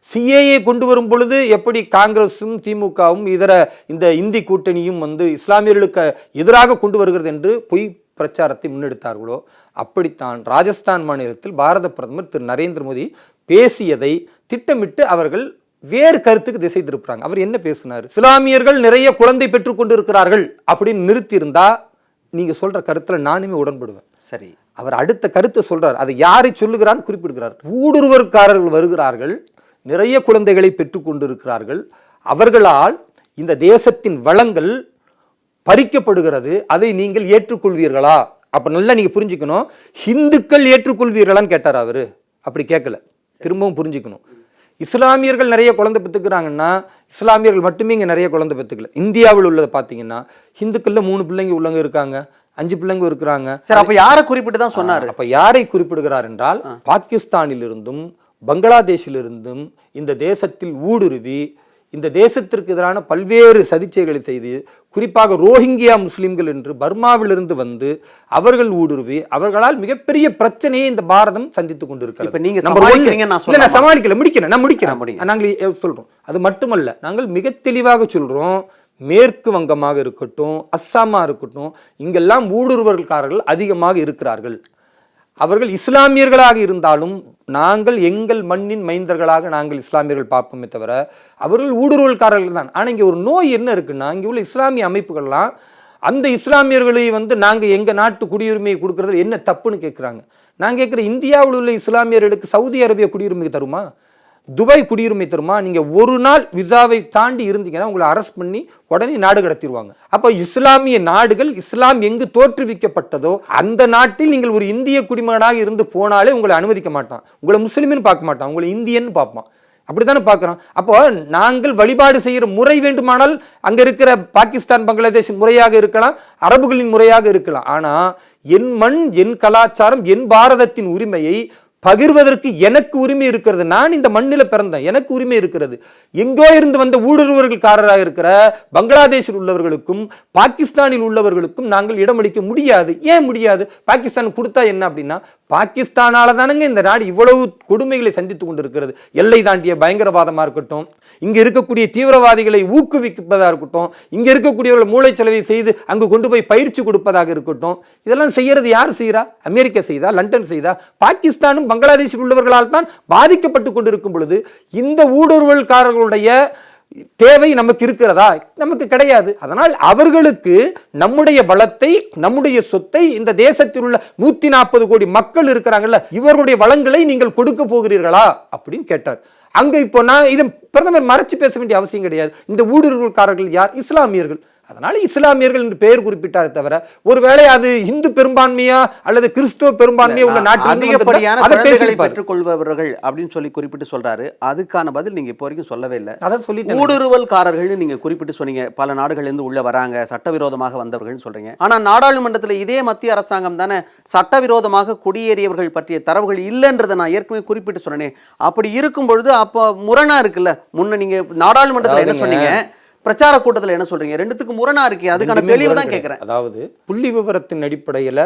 சிஏஏ கொண்டு வரும் பொழுது எப்படி காங்கிரஸும் திமுகவும் இதர இந்த இந்தி கூட்டணியும் இஸ்லாமியர்களுக்கு எதிராக கொண்டு வருகிறது என்று பொய் பிரச்சாரத்தை முன்னெடுத்தார்களோ, அப்படித்தான் ராஜஸ்தான் மாநிலத்தில் பாரத பிரதமர் திரு நரேந்திர மோடி பேசியதை திட்டமிட்டு அவர்கள் வேறு கருத்துக்கு திசை திருப்புறாங்க. அவர் என்ன பேசினார்? இஸ்லாமியர்கள் நிறைய குழந்தை பெற்றுக் கொண்டு இருக்கிறார்கள் அப்படின்னு நிறுத்தி இருந்தா நீங்க சொல்ற கருத்துல நானுமே உடன்படுவேன். சரி, அவர் அடுத்த கருத்தை சொல்றார். அதை யாரை சொல்லுகிறான்னு குறிப்பிடுகிறார். ஊடுருவற்காரர்கள் வருகிறார்கள், நிறைய குழந்தைகளை பெற்றுக் கொண்டிருக்கிறார்கள், அவர்களால் இந்த தேசத்தின் வளங்கள் பறிக்கப்படுகிறது, அதை நீங்கள் ஏற்றுக்கொள்வீர்களா? அப்ப நல்லா நீங்க புரிஞ்சுக்கணும். ஹிந்துக்கள் ஏற்றுக்கொள்வீர்களான்னு கேட்டார் அவரு. அப்படி கேட்கல, திரும்பவும் புரிஞ்சுக்கணும். இஸ்லாமியர்கள் நிறைய குழந்தை பெற்றுக்கிறாங்கன்னா இஸ்லாமியர்கள் மட்டுமே இங்கே நிறைய குழந்தை பெற்றுக்கல. இந்தியாவில் உள்ளதை பார்த்தீங்கன்னா ஹிந்துக்கள்ல 3 பிள்ளைங்க உள்ளவங்க இருக்காங்க, 5 பிள்ளைங்க இருக்கிறாங்க. சரி, அப்ப யாரை குறிப்பிட்டு தான் சொன்னார்? அப்ப யாரை குறிப்பிடுகிறார் என்றால், பாகிஸ்தானில் இருந்தும் பங்களாதேஷில் இருந்தும் இந்த தேசத்தில் ஊடுருவி இந்த தேசத்திற்கு எதிரான பல்வேறு சதிச்சைகளை செய்து, குறிப்பாக ரோஹிங்கியா முஸ்லிம்கள் என்று பர்மாவிலிருந்து அவர்கள் ஊடுருவி அவர்களால் மிகப்பெரிய பிரச்சனையை இந்த பாரதம் சந்தித்துக் கொண்டிருக்கிறது. சமாளிக்கல, முடிக்கிறேன். நாங்கள் சொல்றோம். அது மட்டுமல்ல, நாங்கள் மிக தெளிவாக சொல்றோம், மேற்கு வங்கமாக இருக்கட்டும், அஸ்ஸாமா இருக்கட்டும், இங்கெல்லாம் ஊடுருவல்காரர்கள் அதிகமாக இருக்கிறார்கள். அவர்கள் இஸ்லாமியர்களாக இருந்தாலும் நாங்கள் எங்கள் மண்ணின் மைந்தர்களாக நாங்கள் இஸ்லாமியர்கள் பார்ப்போமே தவிர அவர்கள் ஊடுருவல்காரர்கள் தான். ஆனால் இங்கே ஒரு நோய் என்ன இருக்குன்னா, இங்கே உள்ள இஸ்லாமிய அமைப்புகள்லாம் அந்த இஸ்லாமியர்களை நாங்கள் எங்கள் நாட்டு குடியுரிமையை கொடுக்கறது என்ன தப்புன்னு கேட்குறாங்க. நான் கேட்குறேன், இந்தியாவில் உள்ள இஸ்லாமியர்களுக்கு சவுதி அரேபியா குடியுரிமை தருமா? துபாய் குடியுரிமை தருமா? நீங்க ஒரு நாள் விசாவை தாண்டி இருந்தீங்கன்னா உங்களை அரெஸ்ட் பண்ணி உடனே நாடு கடத்திடுவாங்க. அப்ப இஸ்லாமிய நாடுகள், இஸ்லாம் எங்கு தோற்றுவிக்கப்பட்டதோ அந்த நாட்டில் நீங்கள் ஒரு இந்திய குடிமகனாக இருந்து போனாலே உங்களை அனுமதிக்க மாட்டான். உங்களை முஸ்லிம்னு பார்க்க மாட்டான், உங்களை இந்தியன்னு பார்ப்பான். அப்படித்தானே பார்க்குறோம். அப்போ நாங்கள் வழிபாடு செய்கிற முறை வேண்டுமானால் அங்கே இருக்கிற பாகிஸ்தான் பங்களாதேஷ் முறையாக இருக்கலாம், அரபுகளின் முறையாக இருக்கலாம். ஆனால் என் மண், என் கலாச்சாரம், என் பாரதத்தின் உரிமையை பகிர்வதற்கு எனக்கு உரிமை இருக்கிறது. நான் இந்த மண்ணில் பிறந்தேன், எனக்கு உரிமை இருக்கிறது. எங்கோ இருந்து வந்த ஊடுருவல்காரராக இருக்கிற பங்களாதேஷில் உள்ளவர்களுக்கும் பாகிஸ்தானில் உள்ளவர்களுக்கும் நாங்கள் இடமளிக்க முடியாது. ஏன் முடியாது? பாகிஸ்தான் கொடுத்தா என்ன அப்படின்னா, பாகிஸ்தானால தானங்க இந்த நாடு இவ்வளவு கொடுமைகளை சந்தித்து கொண்டிருக்கிறது. எல்லை தாண்டிய பயங்கரவாதமாக இருக்கட்டும், இங்க இருக்கக்கூடிய தீவிரவாதிகளை ஊக்குவிப்பதாக இருக்கட்டும், இங்க இருக்கக்கூடியவர்கள் மூளைச்சலவை செய்து அங்கு கொண்டு போய் பயிற்சி கொடுப்பதாக இருக்கட்டும், இதெல்லாம் செய்யறது யார் செய்யறா? அமெரிக்கா செய்தா? லண்டன் செய்தா? பாகிஸ்தானும் பங்களாதேஷில் உள்ளவர்களால் தான் பாதிக்கப்பட்டு கொண்டிருக்கும் பொழுது இந்த ஊடுருவல்காரர்களுடைய தேவை நமக்கு இருக்கிறதா? நமக்கு கிடையாது. அதனால் அவர்களுக்கு நம்முடைய வளத்தை, நம்முடைய சொத்தை, இந்த தேசத்தில் உள்ள 140 கோடி மக்கள் இருக்கிறாங்கல்ல, இவர்களுடைய வளங்களை நீங்கள் கொடுக்க போகிறீர்களா அப்படின்னு கேட்டார். அங்க இப்போ நான் இதை பிரதமர் மறைச்சு பேச வேண்டிய அவசியம் கிடையாது. இந்த ஊடுருவல்காரர்கள் யார்? இஸ்லாமியர்கள். அதனால இஸ்லாமியர்கள் என்று பெயர் குறிப்பிட்டாரே தவிர, ஒருவேளை அது இந்து பெரும்பான்மையா அல்லது கிறிஸ்துவ பெரும்பான்மையா உள்ள நாட்டில் அதிகப்படியான குழந்தைகளை பெற்றுக் கொள்பவர்கள் அப்படின்னு சொல்லி குறிப்பிட்டு சொல்றாரு. அதுக்கான பதில் நீங்க இப்போ வரைக்கும் சொல்லவே இல்லை. அதான் சொல்லிட்டு ஊடுருவல்காரர்கள் நீங்க குறிப்பிட்டு சொன்னீங்க. பல நாடுகள்ல இருந்து உள்ள வராங்க, சட்டவிரோதமாக வந்தவர்கள் சொல்றீங்க. ஆனா நாடாளுமன்றத்தில் இதே மத்திய அரசாங்கம் தானே சட்டவிரோதமாக குடியேறியவர்கள் பற்றிய தரவுகள் இல்லைன்றதை நான் ஏற்கனவே குறிப்பிட்டு சொன்னேன். அப்படி இருக்கும் பொழுது அப்போ முரணா இருக்குல்ல. முன்ன நீங்க நாடாளுமன்றத்தில் என்ன சொன்னீங்க, பிரச்சார கூட்டத்தில் என்ன சொல்றீங்க? ரெண்டுத்துக்கு முரணா இருக்கு. அதுக்கான தெளிவு தான் கேட்கிறேன். அதாவது புள்ளி விவரத்தின் அடிப்படையில்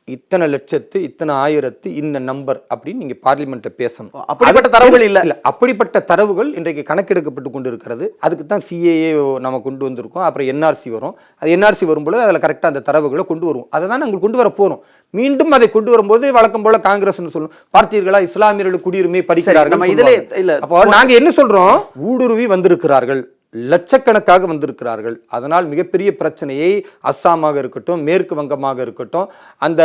இத்தனை லட்சத்து, இத்தனை ஆயிரத்து, இந்த நம்பர் அப்படின்னு நீங்க பார்லிமெண்ட்ல பேசணும். அப்படிப்பட்ட தரவுகள் இல்ல. அப்படிப்பட்ட தரவுகள் இன்றைக்கு கணக்கெடுக்கப்பட்டு கொண்டு இருக்கிறது. அதுக்கு தான் சிஏஏ நம்ம கொண்டு வந்திருக்கோம். அப்புறம் என்ஆர்சி வரும். அது என்ஆர்சி வரும்போது அதில் கரெக்டாக அந்த தரவுகளை கொண்டு வருவோம். அதை தான் நாங்கள் கொண்டு வர போறோம். மீண்டும் அதை கொண்டு வரும்போது வழக்கம் போல காங்கிரஸ் சொல்லும், பார்த்தீர்களா இஸ்லாமியர்களுக்கு குடியுரிமை பறிக்கிறார்கள். அப்போ நாங்க என்ன சொல்றோம்? ஊடுருவி வந்திருக்கிறார்கள், லட்சக்கணக்காக வந்திருக்கிறார்கள். அதனால் மிகப்பெரிய பிரச்சனையை அஸ்ஸாமாக இருக்கட்டும், மேற்கு வங்கமாக இருக்கட்டும், அந்த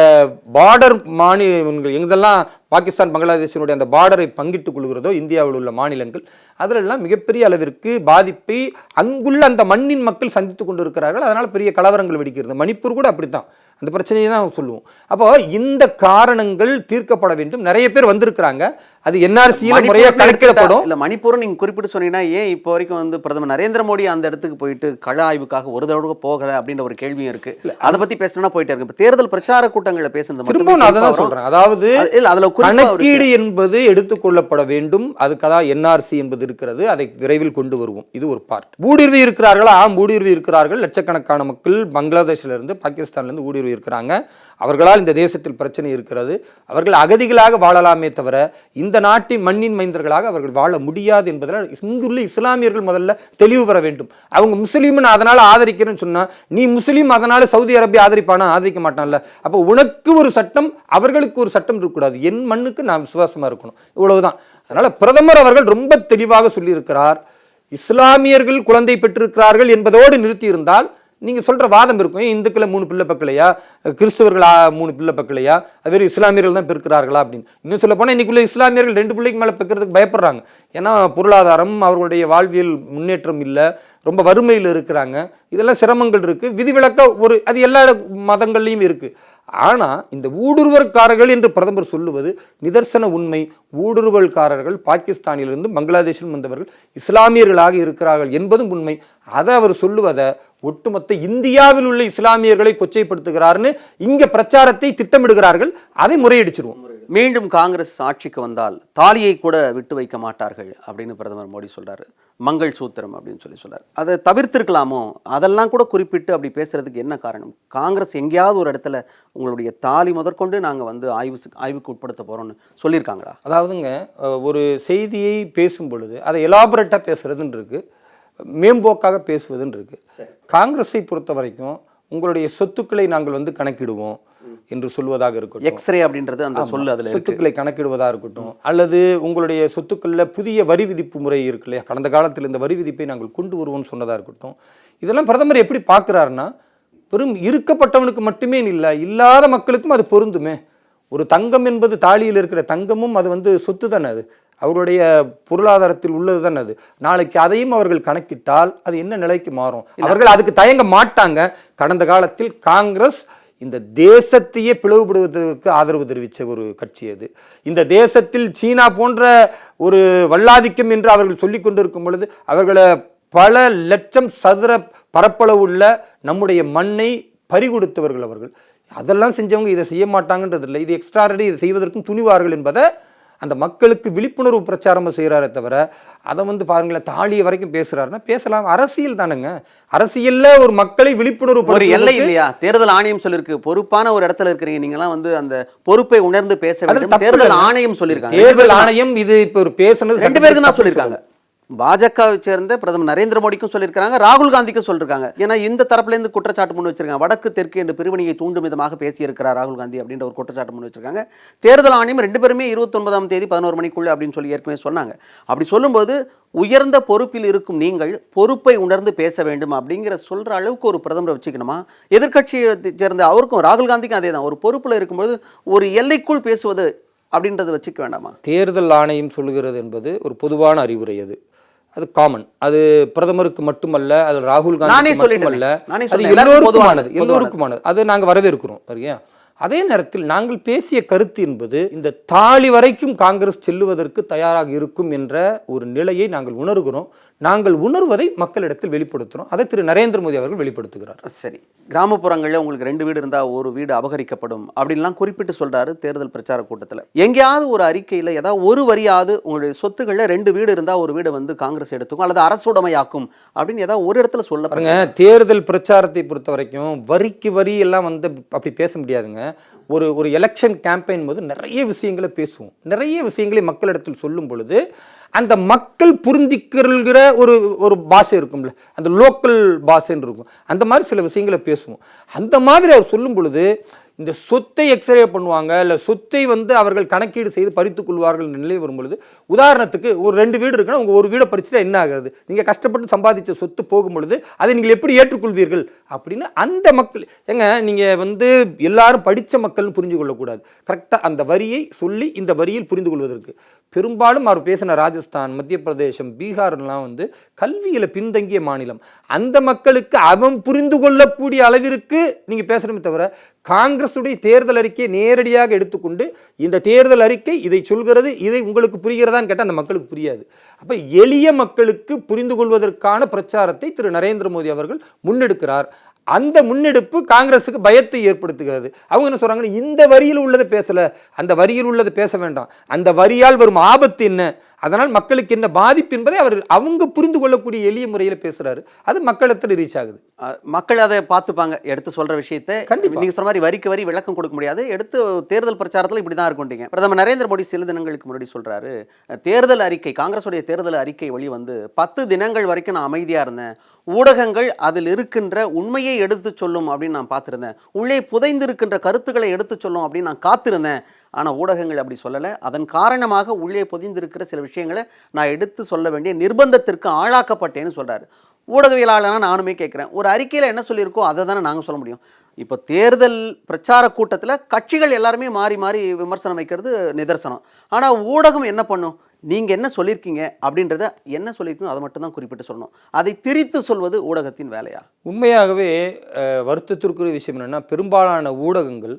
பார்டர் மாநிலங்கள் எங்கெல்லாம் பாகிஸ்தான் பங்களாதேஷினுடைய அந்த பார்டரை பங்கிட்டுக் கொள்கிறதோ இந்தியாவில் உள்ள மாநிலங்கள், அதிலெல்லாம் மிகப்பெரிய அளவிற்கு பாதிப்பை அங்குள்ள அந்த மண்ணின் மக்கள் சந்தித்து கொண்டு இருக்கிறார்கள். அதனால் பெரிய கலவரங்கள் வெடிக்கிறது. மணிப்பூர் கூட அப்படித்தான், அந்த பிரச்சனையை தான் சொல்லுவோம். அப்போ இந்த காரணங்கள் தீர்க்கப்பட வேண்டும். நிறைய பேர் வந்திருக்கிறாங்க, அது என்ஆர்சியில் முறையாக கணக்கிடப்படும். இல்லை, மணிப்பூர் நீங்கள் குறிப்பிட்டு சொன்னீங்கன்னா ஏன் இப்போ வரைக்கும் வந்து பிரதமர் நரேந்திர மோடி அந்த இடத்துக்கு போயிட்டு கள ஆய்வுக்காக ஒரு தடவை போகலை அப்படின்ற ஒரு கேள்வியும் இருக்கு. அதை பற்றி பேசணும்னா போயிட்டே இருக்கு. இப்போ தேர்தல் பிரச்சார கூட்டங்களில் பேசுறது திரும்ப நான் அதான் சொல்றேன். அதாவது கணக்கீடு என்பது எடுத்துக்கொள்ளப்பட வேண்டும். அதுக்காக என்ஆர்சி என்பது இருக்கிறது, அதை விரைவில் கொண்டு வருவோம். இது ஒரு பார்ட். ஊடுருவி இருக்கிறார்களா? ஊடுருவி இருக்கிறார்கள். லட்சக்கணக்கான மக்கள் பங்களாதேஷ்ல இருந்து பாகிஸ்தான்ல இருந்து ஊடுருவி இருக்கிறாங்க. அவர்களால் இந்த தேசத்தில் பிரச்சனை இருக்கிறது. அவர்கள் அகதிகளாக வாழலாமே தவிர இந்த நாட்டின் மண்ணின் மைந்தர்களாக அவர்கள் வாழ முடியாது என்பதால் இங்குள்ள இஸ்லாமியர்கள் முதல்ல தெளிவு பெற வேண்டும். அவங்க முஸ்லீம்னு அதனால ஆதரிக்கிறேன்னு சொன்னா, நீ முஸ்லீம் அதனால சவுதி அரேபியா ஆதரிப்பானா? ஆதரிக்க மாட்டான்ல. அப்போ உனக்கு ஒரு சட்டம், அவர்களுக்கு ஒரு சட்டம் இருக்கக்கூடாது. என் மண்ணுக்கு நான் விசுவாசமா இருக்கணும். இவ்வளவுதான். அதனால பிரதமர் அவர்கள் ரொம்ப தெளிவாக சொல்லியிருக்கிறார். இஸ்லாமியர்கள் குழந்தை பெற்றிருக்கிறார்கள் என்பதோடு நிறுத்தி இருந்தால் நீங்க சொல்ற வாதம் இருக்கும். இந்துக்களை 3 பிள்ளை பக்கலையா, கிறிஸ்தவர்கள் 3 பிள்ளை பக்கலையா, வெறும் இஸ்லாமியர்கள் தான் பெருக்கிறார்களா அப்படின்னு. இன்னும் சொல்ல போனால் இன்னைக்குள்ள இஸ்லாமியர்கள் 2 பிள்ளைக்கு மேலே பெக்கிறதுக்கு பயப்படுறாங்க. ஏன்னா பொருளாதாரம், அவர்களுடைய வாழ்வியல் முன்னேற்றம் இல்லை, ரொம்ப வறுமையில் இருக்கிறாங்க. இதெல்லாம் சிரமங்கள் இருக்கு. விதிவிலக்க ஒரு அது எல்லா மதங்கள்லையும் இருக்கு. ஆனால் இந்த ஊடுருவல்காரர்கள் என்று பிரதமர் சொல்லுவது நிதர்சன உண்மை. ஊடுருவல்காரர்கள் பாகிஸ்தானிலிருந்து பங்களாதேஷில் வந்தவர்கள் இஸ்லாமியர்களாக இருக்கிறார்கள் என்பதும் உண்மை. அதை அவர் சொல்லுவதை ஒட்டுமொத்த இந்தியாவில் உள்ள இஸ்லாமியர்களை கொச்சைப்படுத்துகிறார்னு இங்க பிரச்சாரத்தை திட்டமிடுகிறார்கள். அதை முறையடிச்சிருவோம். மீண்டும் காங்கிரஸ் ஆட்சிக்கு வந்தால் தாலியை கூட விட்டு வைக்க மாட்டார்கள் அப்படின்னு பிரதமர் மோடி சொல்றாரு. மங்கள் சூத்திரம் அப்படின்னு சொல்றாரு. அதை தவிர்த்திருக்கலாமோ? அதெல்லாம் கூட குறிப்பிட்டு அப்படி பேசுறதுக்கு என்ன காரணம்? காங்கிரஸ் எங்கேயாவது ஒரு இடத்துல உங்களுடைய தாலி முதற்கொண்டு நாங்கள் வந்து ஆய்வுக்கு உட்படுத்த போறோம்னு சொல்லியிருக்காங்களா? அதாவதுங்க, ஒரு செய்தியை பேசும் பொழுது அதை எலாபரேட்டா பேசுறதுன்னு இருக்கு, மேம்போக்காக பேசுவதுன்னு இருக்கு. காங்கிரஸை பொறுத்த வரைக்கும் உங்களுடைய சொத்துக்களை நாங்கள் வந்து கணக்கிடுவோம் என்று சொல்வதாக இருக்கட்டும், எக்ஸ்ரே அப்படின்றது அந்த சொல்லு, அதில் சொத்துக்களை கணக்கிடுவதாக இருக்கட்டும், அல்லது உங்களுடைய சொத்துக்களில் புதிய வரி விதிப்பு முறை இருக்கு இல்லையா, கடந்த காலத்தில் இந்த வரி விதிப்பை நாங்கள் கொண்டு வருவோம்னு சொன்னதாக இருக்கட்டும், இதெல்லாம் பிரதமர் எப்படி பார்க்குறாருன்னா, வெறும் இருக்கப்பட்டவனுக்கு மட்டுமே இல்லை, இல்லாத மக்களுக்கும் அது பொருந்துமே. ஒரு தங்கம் என்பது தாலியில் இருக்கிற தங்கமும் அது வந்து சொத்து தானே, அது அவருடைய பொருளாதாரத்தில் உள்ளது தானே. அது நாளைக்கு அதையும் அவர்கள் கணக்கிட்டால் அது என்ன நிலைக்கு மாறும்? அவர்கள் அதுக்கு தயங்க மாட்டாங்க. கடந்த காலத்தில் காங்கிரஸ் இந்த தேசத்தையே பிளவுபடுவதற்கு ஆதரவு தெரிவித்த ஒரு கட்சி அது. இந்த தேசத்தில் சீனா போன்ற ஒரு வல்லாதிக்கம் என்று அவர்கள் சொல்லிக் கொண்டிருக்கும் பொழுது அவர்களை பல லட்சம் சதுர பரப்பளவு உள்ள நம்முடைய மண்ணை பறிகொடுத்தவர்கள் அவர்கள். அதெல்லாம் செஞ்சவங்க இதை செய்ய மாட்டாங்கன்றது இல்லை. இது எக்ஸ்ட்ராடனரி, இதை செய்வதற்கும் துணிவார்கள் என்பதை அந்த மக்களுக்கு விழிப்புணர்வு பிரச்சாரம் செய்கிறாரே தவிர அதை வந்து பாருங்களேன் தாலியை வரைக்கும் பேசுறாருன்னா பேசலாம். அரசியல் தானுங்க. அரசியல்ல ஒரு மக்களை விழிப்புணர்வு ஒரு எல்லை இல்லையா? தேர்தல் ஆணையம் சொல்லிருக்கு, பொறுப்பான ஒரு இடத்துல இருக்கிறீங்க, நீங்களாம் வந்து அந்த பொறுப்பை உணர்ந்து பேச வேண்டும். தேர்தல் ஆணையம் சொல்லியிருக்காங்க. தேர்தல் ஆணையம் இது இப்போ ஒரு பேசுனது 2 பேருக்கு தான் சொல்லியிருக்காங்க. பாஜகவை சேர்ந்த பிரதமர் நரேந்திர மோடிக்கும் சொல்லியிருக்காங்க, ராகுல் காந்திக்கும் சொல்லியிருக்காங்க. ஏன்னா இந்த தரப்புலேருந்து குற்றச்சாட்டு முன் வச்சிருக்காங்க. வடக்கு தெற்கு என்ற பிரிவினையை தூண்டும் விதமாக பேசியிருக்கிறார் ராகுல் காந்தி அப்படின்ற ஒரு குற்றச்சாட்டு முன் வச்சிருக்காங்க. தேர்தல் ஆணையம் 2 பேருமே 29ஆம் தேதி 11 மணிக்குள்ள அப்படின்னு சொல்லி ஏற்கனவே சொன்னாங்க. அப்படி சொல்லும்போது உயர்ந்த பொறுப்பில் இருக்கும் நீங்கள் பொறுப்பை உணர்ந்து பேச வேண்டும் அப்படிங்கிற சொல்ற அளவுக்கு ஒரு பிரதமரை வச்சுக்கணுமா? எதிர்கட்சியை சேர்ந்த அவருக்கும் ராகுல் காந்திக்கும் அதே தான். ஒரு பொறுப்பில் இருக்கும்போது ஒரு எல்லைக்குள் பேசுவது அப்படின்றத வச்சுக்க வேண்டாமா? தேர்தல் ஆணையம் சொல்லுகிறது என்பது ஒரு பொதுவான அறிவுரை. அது காமன். அது பிரதமருக்கு மட்டுமல்ல, அது ராகுல் காந்தி மட்டுமல்ல, அது எல்லோருக்குமானது. அது நாங்கள் வரவேற்கிறோம். சரியா? அதே நேரத்தில் நாங்கள் பேசிய கருத்து என்பது இந்த தாலி வரைக்கும் காங்கிரஸ் செல்லுவதற்கு தயாராக இருக்கும் என்ற ஒரு நிலையை நாங்கள் உணர்கிறோம். நாங்கள் உணர்வதை மக்களிடத்தில் வெளிப்படுத்துகிறோம். அதை திரு நரேந்திர மோடி அவர்கள் வெளிப்படுத்துகிறார். சரி, கிராமப்புறங்களில் உங்களுக்கு 2 வீடு இருந்தால் ஒரு வீடு அபகரிக்கப்படும் அப்படின்லாம் குறிப்பிட்டு சொல்றாரு தேர்தல் பிரச்சார கூட்டத்தில். எங்கேயாவது ஒரு அறிக்கையில் ஏதாவது ஒரு வரியாவது உங்களுடைய சொத்துக்களில் 2 வீடு இருந்தால் ஒரு வீடை வந்து காங்கிரஸ் எடுத்துக்கும் அல்லது அரசுடைமையாக்கும் அப்படின்னு ஏதாவது ஒரு இடத்துல சொல்ல பாருங்க. தேர்தல் பிரச்சாரத்தை பொறுத்த வரைக்கும் வரிக்கு வரி எல்லாம் வந்து அப்படி பேச முடியாதுங்க. ஒரு எலெக்ஷன் கேம்பெயின் போது நிறைய விஷயங்களை பேசுவோம். நிறைய விஷயங்களை மக்களிடத்தில் சொல்லும் பொழுது அந்த மக்கள் புரிந்திக்கிற ஒரு பாஷை இருக்கும்ல, அந்த லோக்கல் பாஷைன்னு இருக்கும். அந்த மாதிரி சில விஷயங்களை பேசுவோம். அந்த மாதிரி அவர் சொல்லும் பொழுது இந்த சொத்தை எக்ஸ்ரே பண்ணுவாங்க, இல்லை சொத்தை அவர்கள் கணக்கீடு செய்து பறித்துக் கொள்வார்கள் என்ற நிலை வரும்பொழுது, உதாரணத்துக்கு ஒரு 2 வீடு இருக்குன்னா உங்கள் ஒரு வீடை பறிச்சுட்டா என்ன ஆகுது? நீங்கள் கஷ்டப்பட்டு சம்பாதிச்ச சொத்து போகும் பொழுது அதை நீங்கள் எப்படி ஏற்றுக்கொள்வீர்கள் அப்படின்னு அந்த மக்கள் நீங்கள் எல்லாரும் படித்த மக்கள்னு புரிஞ்சு கொள்ளக்கூடாது. கரெக்டாக அந்த வரியை சொல்லி இந்த வரியில் புரிந்து கொள்வதற்கு பெரும்பாலும் அவர் பேசின ராஜஸ்தான், மத்திய பிரதேசம், பீகார்லாம் கல்வியில் பின்தங்கிய மாநிலம். அந்த மக்களுக்கு அவன் புரிந்து கொள்ளக்கூடிய அளவிற்கு நீங்கள் பேசணுமே தவிர, காங்கிரஸுடைய தேர்தல் அறிக்கையை நேரடியாக எடுத்துக்கொண்டு இந்த தேர்தல் அறிக்கை இதை சொல்கிறது, இதை உங்களுக்கு புரிகிறதான்னு கேட்டால் அந்த மக்களுக்கு புரியாது. அப்போ எளிய மக்களுக்கு புரிந்து கொள்வதற்கான பிரச்சாரத்தை திரு நரேந்திர மோடி அவர்கள் முன்னெடுக்கிறார். அந்த முன்னெடுப்பு காங்கிரஸுக்கு பயத்தை ஏற்படுத்துகிறது. அவங்க என்ன சொல்றாங்க, இந்த வரியில் உள்ளதை பேசல, அந்த வரியில் உள்ளதை பேச வேண்டாம், அந்த வரியால் வரும் ஆபத்து என்ன, அதனால் மக்களுக்கு என்ன பாதிப்பு என்பதை அவங்க புரிந்து கொள்ளக்கூடிய எளிய முறையில் பேசுறாரு. அது மக்களிடத்தில் ரீச் ஆகுது. மக்கள் அதை பார்த்துப்பாங்க. எடுத்து சொல்ற விஷயத்தை நீங்க சொன்ன மாதிரி வரிக்கு வரி விளக்கம் கொடுக்க முடியாது. எடுத்து தேர்தல் பிரச்சாரத்தில் இப்படி தான் இருக்கும்ட்டீங்க. பிரதமர் நரேந்திர மோடி சில தினங்களுக்கு முன்னாடி சொல்றாரு, தேர்தல் அறிக்கை, காங்கிரஸுடைய தேர்தல் அறிக்கை வெளிவந்து 10 தினங்கள் வரைக்கும் நான் அமைதியா இருந்தேன், ஊடகங்கள் அதில் இருக்கின்ற உண்மையை எடுத்து சொல்லும் அப்படின்னு நான் பார்த்திருந்தேன், உள்ளே புதைந்திருக்கின்ற கருத்துக்களை எடுத்து சொல்லும் அப்படின்னு நான் காத்திருந்தேன், ஆனால் ஊடகங்கள் அப்படி சொல்லலை, அதன் காரணமாக உள்ளே புதைந்திருக்கிற சில விஷயங்களை நான் எடுத்து சொல்ல வேண்டிய நிர்பந்தத்திற்கு ஆளாக்கப்பட்டேன்னு சொல்றாரு. ஊடகவியலாளனா நானுமே கேட்குறேன், ஒரு அறிக்கையில் என்ன சொல்லியிருக்கோ அதை தானே நாங்கள் சொல்ல முடியும். இப்போ தேர்தல் பிரச்சார கூட்டத்தில் கட்சிகள் எல்லாருமே மாறி மாறி விமர்சனம் வைக்கிறது நிதர்சனம். ஆனால் ஊடகம் என்ன பண்ணும், நீங்கள் என்ன சொல்லியிருக்கீங்க அப்படின்றத என்ன சொல்லியிருக்கீங்க அதை மட்டும் தான் குறிப்பிட்டு சொல்லணும். அதை திரித்து சொல்வது ஊடகத்தின் வேலையா? உண்மையாகவே வருத்தத்திற்குரிய விஷயம் என்னென்னா, பெரும்பாலான ஊடகங்கள்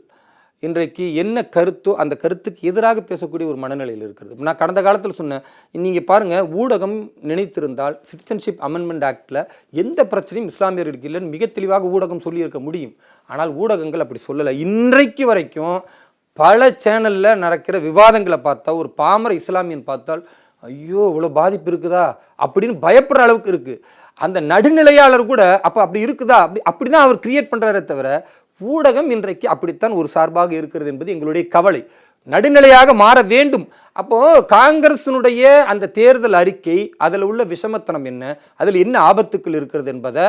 இன்றைக்கு என்ன கருத்தோ அந்த கருத்துக்கு எதிராக பேசக்கூடிய ஒரு மனநிலையில் இருக்கிறது. நான் கடந்த காலத்தில் சொன்னேன், நீங்கள் பாருங்கள், ஊடகம் நினைத்திருந்தால் சிட்டிசன்ஷிப் அமெண்ட்மெண்ட் ஆக்டில் எந்த பிரச்சனையும் இஸ்லாமியர்களுக்கு இல்லைன்னு மிக தெளிவாக ஊடகம் சொல்லியிருக்க முடியும். ஆனால் ஊடகங்கள் அப்படி சொல்லலை. இன்றைக்கு வரைக்கும் பல சேனலில் நடக்கிற விவாதங்களை பார்த்தா, ஒரு பாமர இஸ்லாமியன் பார்த்தால் ஐயோ இவ்வளோ பாதிப்பு இருக்குதா அப்படின்னு பயப்படுற அளவுக்கு இருக்குது. அந்த நடுநிலையாளர் கூட அப்படி இருக்குதா அப்படி தான் அவர் கிரியேட் பண்ணுறாரே தவிர, ஊடகம் இன்றைக்கு அப்படித்தான் ஒரு சார்பாக இருக்கிறது என்பது எங்களுடைய கவலை. நடுநிலையாக மாற வேண்டும். அப்போது காங்கிரஸினுடைய அந்த தேர்தல் அறிக்கை, அதில் உள்ள விஷமத்தனம் என்ன, அதில் என்ன ஆபத்துக்கள் இருக்கிறது என்பதை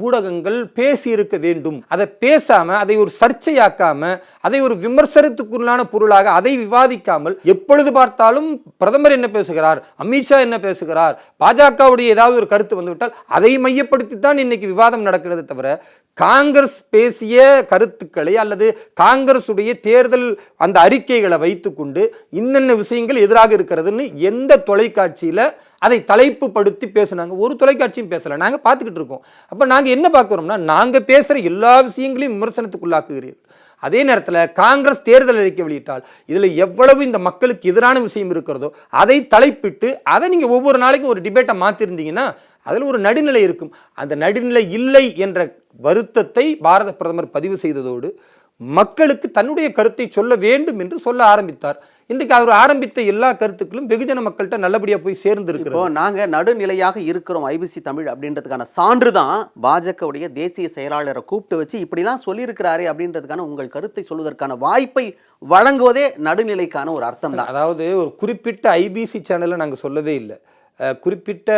ஊடகங்கள் பேசியிருக்க வேண்டும். அதை பேசாமல், அதை ஒரு சர்ச்சையாக்காமல், அதை ஒரு விமர்சனத்துக்குள்ளான பொருளாக அதை விவாதிக்காமல், எப்பொழுது பார்த்தாலும் பிரதமர் என்ன பேசுகிறார், அமித்ஷா என்ன பேசுகிறார், பாஜகவுடைய ஏதாவது ஒரு கருத்து வந்துவிட்டால் அதை மையப்படுத்தித்தான் இன்னைக்கு விவாதம் நடக்கிறது தவிர, காங்கிரஸ் பேசிய கருத்துக்களை அல்லது காங்கிரஸுடைய தேர்தல் அந்த அறிக்கைகளை வைத்துக்கொண்டு இன்னென்ன விஷயங்கள் எதிராக இருக்கிறதுன்னு எந்த தொலைக்காட்சியில் அதை தலைப்பு படுத்தி பேசுனாங்க? ஒரு தொலைக்காட்சியும் பேசலை. நாங்கள் பார்த்துக்கிட்டு இருக்கோம். அப்போ நாங்கள் என்ன பார்க்குறோம்னா, நாங்கள் பேசுகிற எல்லா விஷயங்களையும் விமர்சனத்துக்குள்ளாக்குகிறீர்கள். அதே நேரத்தில் காங்கிரஸ் தேர்தல் அறிக்கை வெளியிட்டால் இதில் எவ்வளவு இந்த மக்களுக்கு எதிரான விஷயம் இருக்கிறதோ அதை தலைப்பிட்டு அதை நீங்கள் ஒவ்வொரு நாளைக்கும் ஒரு டிபேட்டை மாற்றிருந்தீங்கன்னா அதில் ஒரு நடுநிலை இருக்கும். அந்த நடுநிலை இல்லை என்ற வருத்தத்தை பாரத பிரதமர் பதிவு செய்ததோடு மக்களுக்கு தன்னுடைய கருத்தை சொல்ல வேண்டும் என்று சொல்ல ஆரம்பித்தார். இன்றைக்கு அவர் ஆரம்பித்த எல்லா கருத்துக்களும் வெகுஜன மக்கள்கிட்ட நல்லபடியாக போய் சேர்ந்துருக்கிறோம். இப்போ நாங்கள் நடுநிலையாக இருக்கிறோம் ஐபிசி தமிழ் அப்படின்றதுக்கான சான்று தான் பாஜகவுடைய தேசிய செயலாளரை கூப்பிட்டு வச்சு இப்படிலாம் சொல்லியிருக்கிறாரே அப்படின்றதுக்கான உங்கள் கருத்தை சொல்வதற்கான வாய்ப்பை வழங்குவதே நடுநிலைக்கான ஒரு அர்த்தம் தான். அதாவது ஒரு குறிப்பிட்ட ஐபிசி சேனலை நாங்கள் சொல்லவே இல்லை. குறிப்பிட்ட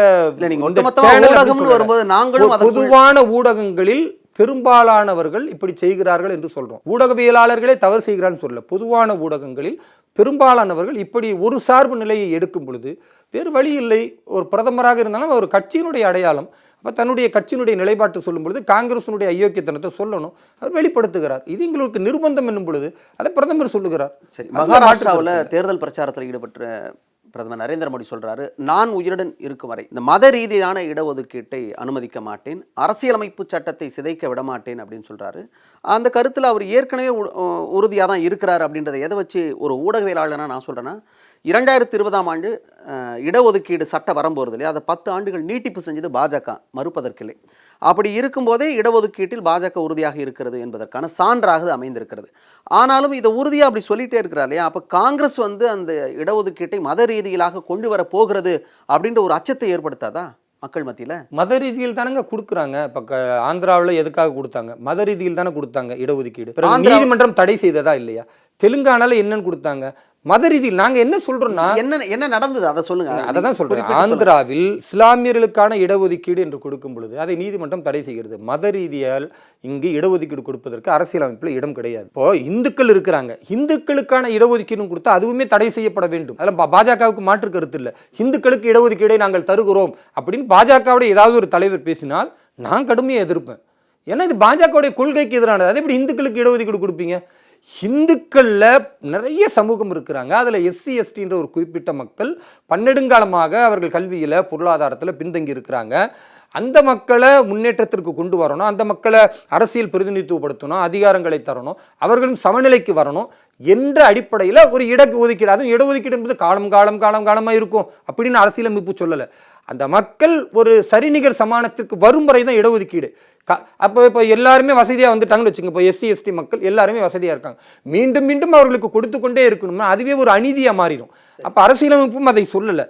பொதுவான ஊடகங்களில் பெரும்பாலானவர்கள் இப்படி செய்கிறார்கள் என்று சொல்றோம். ஊடகவியலாளர்களே தவறு செய்கிறான்னு சொல்ல, பொதுவான ஊடகங்களில் பெரும்பாலானவர்கள் இப்படி ஒரு சார்பு நிலையை எடுக்கும் பொழுது வேறு வழி இல்லை. ஒரு பிரதமராக இருந்தாலும் ஒரு கட்சியினுடைய அடையாளம். அப்போ தன்னுடைய கட்சியினுடைய நிலைப்பாட்டு சொல்லும் பொழுது காங்கிரஸினுடைய அயோக்கியத்தனத்தை சொல்லணும், அவர் வெளிப்படுத்துகிறார். இது எங்களுக்கு நிர்பந்தம் என்னும் பொழுது அதை பிரதமர் சொல்லுகிறார். சரி, மகாராஷ்டிராவில் தேர்தல் பிரச்சாரத்தில் ஈடுபட்ட பிரதமர் நரேந்திர மோடி சொல்றாரு, நான் உயிருடன் இருக்கும் வரை இந்த மத ரீதியான இடஒதுக்கீட்டை அனுமதிக்க மாட்டேன், அரசியலமைப்பு சட்டத்தை சிதைக்க விட மாட்டேன் அப்படின்னு சொல்றாரு. அந்த கருத்தில் அவர் ஏற்கனவே உறுதியாக தான் இருக்கிறார். அப்படின்றத எதை வச்சு ஒரு ஊடகவியலாளனா நான் சொல்றேன்னா, 2020ஆம் ஆண்டு இடஒதுக்கீடு சட்டம் வரும்போது இல்லையா, அதை 10 ஆண்டுகள் நீட்டிப்பு செஞ்சது பாஜக, மறுப்பதற்கில்லை. அப்படி இருக்கும்போதே இடஒதுக்கீட்டில் பாஜக உறுதியாக இருக்கிறது என்பதற்கான சான்றாக அமைந்திருக்கிறது. ஆனாலும் இதை உறுதியாக அப்படி சொல்லிட்டே இருக்கிறார் இல்லையா, அப்போ காங்கிரஸ் அந்த இடஒதுக்கீட்டை மத ரீதியிலாக கொண்டு வர போகிறது அப்படின்ற ஒரு அச்சத்தை ஏற்படுத்தாதா மக்கள் மத்தியில்? மத ரீதியில் தானங்க கொடுக்குறாங்க. இப்போ ஆந்திராவில் எதுக்காக கொடுத்தாங்க? மத ரீதியில் தானே கொடுத்தாங்க இடஒதுக்கீடு. நீதிமன்றம் தடை செய்ததா இல்லையா? தெலுங்கானால என்னன்னு கொடுத்தாங்க? மத ரீதியில் நாங்கள் என்ன சொல்றோம்னா என்ன நடந்தது அதை சொல்லுங்க. அதை தான் சொல்றேன். குறிப்பிட்டு சொல்லுங்க. ஆந்திராவில் இஸ்லாமியர்களுக்கான இடஒதுக்கீடு என்று கொடுக்கும் பொழுது அதை நீதிமன்றம் தடை செய்கிறது. மத ரீதியால் இங்கு இடஒதுக்கீடு கொடுப்பதற்கு அரசியலமைப்பில் இடம் கிடையாது. இப்போ இந்துக்கள் இருக்கிறாங்க, இந்துக்களுக்கான இடஒதுக்கீடு கொடுத்தா அதுவுமே தடை செய்யப்பட வேண்டும். அதில் பாஜகவுக்கு மாற்று கருத்து இல்லை. இந்துக்களுக்கு இடஒதுக்கீடை நாங்கள் தருகிறோம் அப்படின்னு பாஜகவுடைய ஏதாவது ஒரு தலைவர் பேசினால் நான் கடுமையாக எதிர்ப்பேன். ஏன்னா இது பாஜகவுடைய கொள்கைக்கு எதிரானது. அதே எப்படி இந்துக்களுக்கு இடஒதுக்கீடு கொடுப்பீங்க? இந்துக்களில் நிறைய சமூகம் இருக்கிறாங்க. அதில் எஸ்சி எஸ்டின்ற ஒரு குறிப்பிட்ட மக்கள் பன்னெடுங்காலமாக அவர்கள் கல்வியில் பொருளாதாரத்தில் பின்தங்கி இருக்கிறாங்க. அந்த மக்களை முன்னேற்றத்திற்கு கொண்டு வரணும், அந்த மக்களை அரசியல் பிரதிநிதித்துவப்படுத்தணும், அதிகாரங்களை தரணும், அவர்களும் சமநிலைக்கு வரணும் என்ற அடிப்படையில் ஒரு ஒதுக்கீடு. அதுவும் இடஒதுக்கீடு என்பது காலமாக இருக்கும் அப்படின்னு அரசியலமைப்பு சொல்லலை. அந்த மக்கள் ஒரு சரிநிகர் சமானத்திற்கு வரும் வரை தான் இடஒதுக்கீடு. இப்போ எல்லாருமே வசதியாக வந்துட்டாங்கன்னு வச்சுங்க. இப்போ எஸ்சி எஸ்டி மக்கள் எல்லாருமே வசதியாக இருக்காங்க. மீண்டும் மீண்டும் அவர்களுக்கு கொடுத்து கொண்டே இருக்கணும்னா அதுவே ஒரு அநீதியாக மாறிடும். அப்போ அரசியலமைப்பும் அதை சொல்லலை.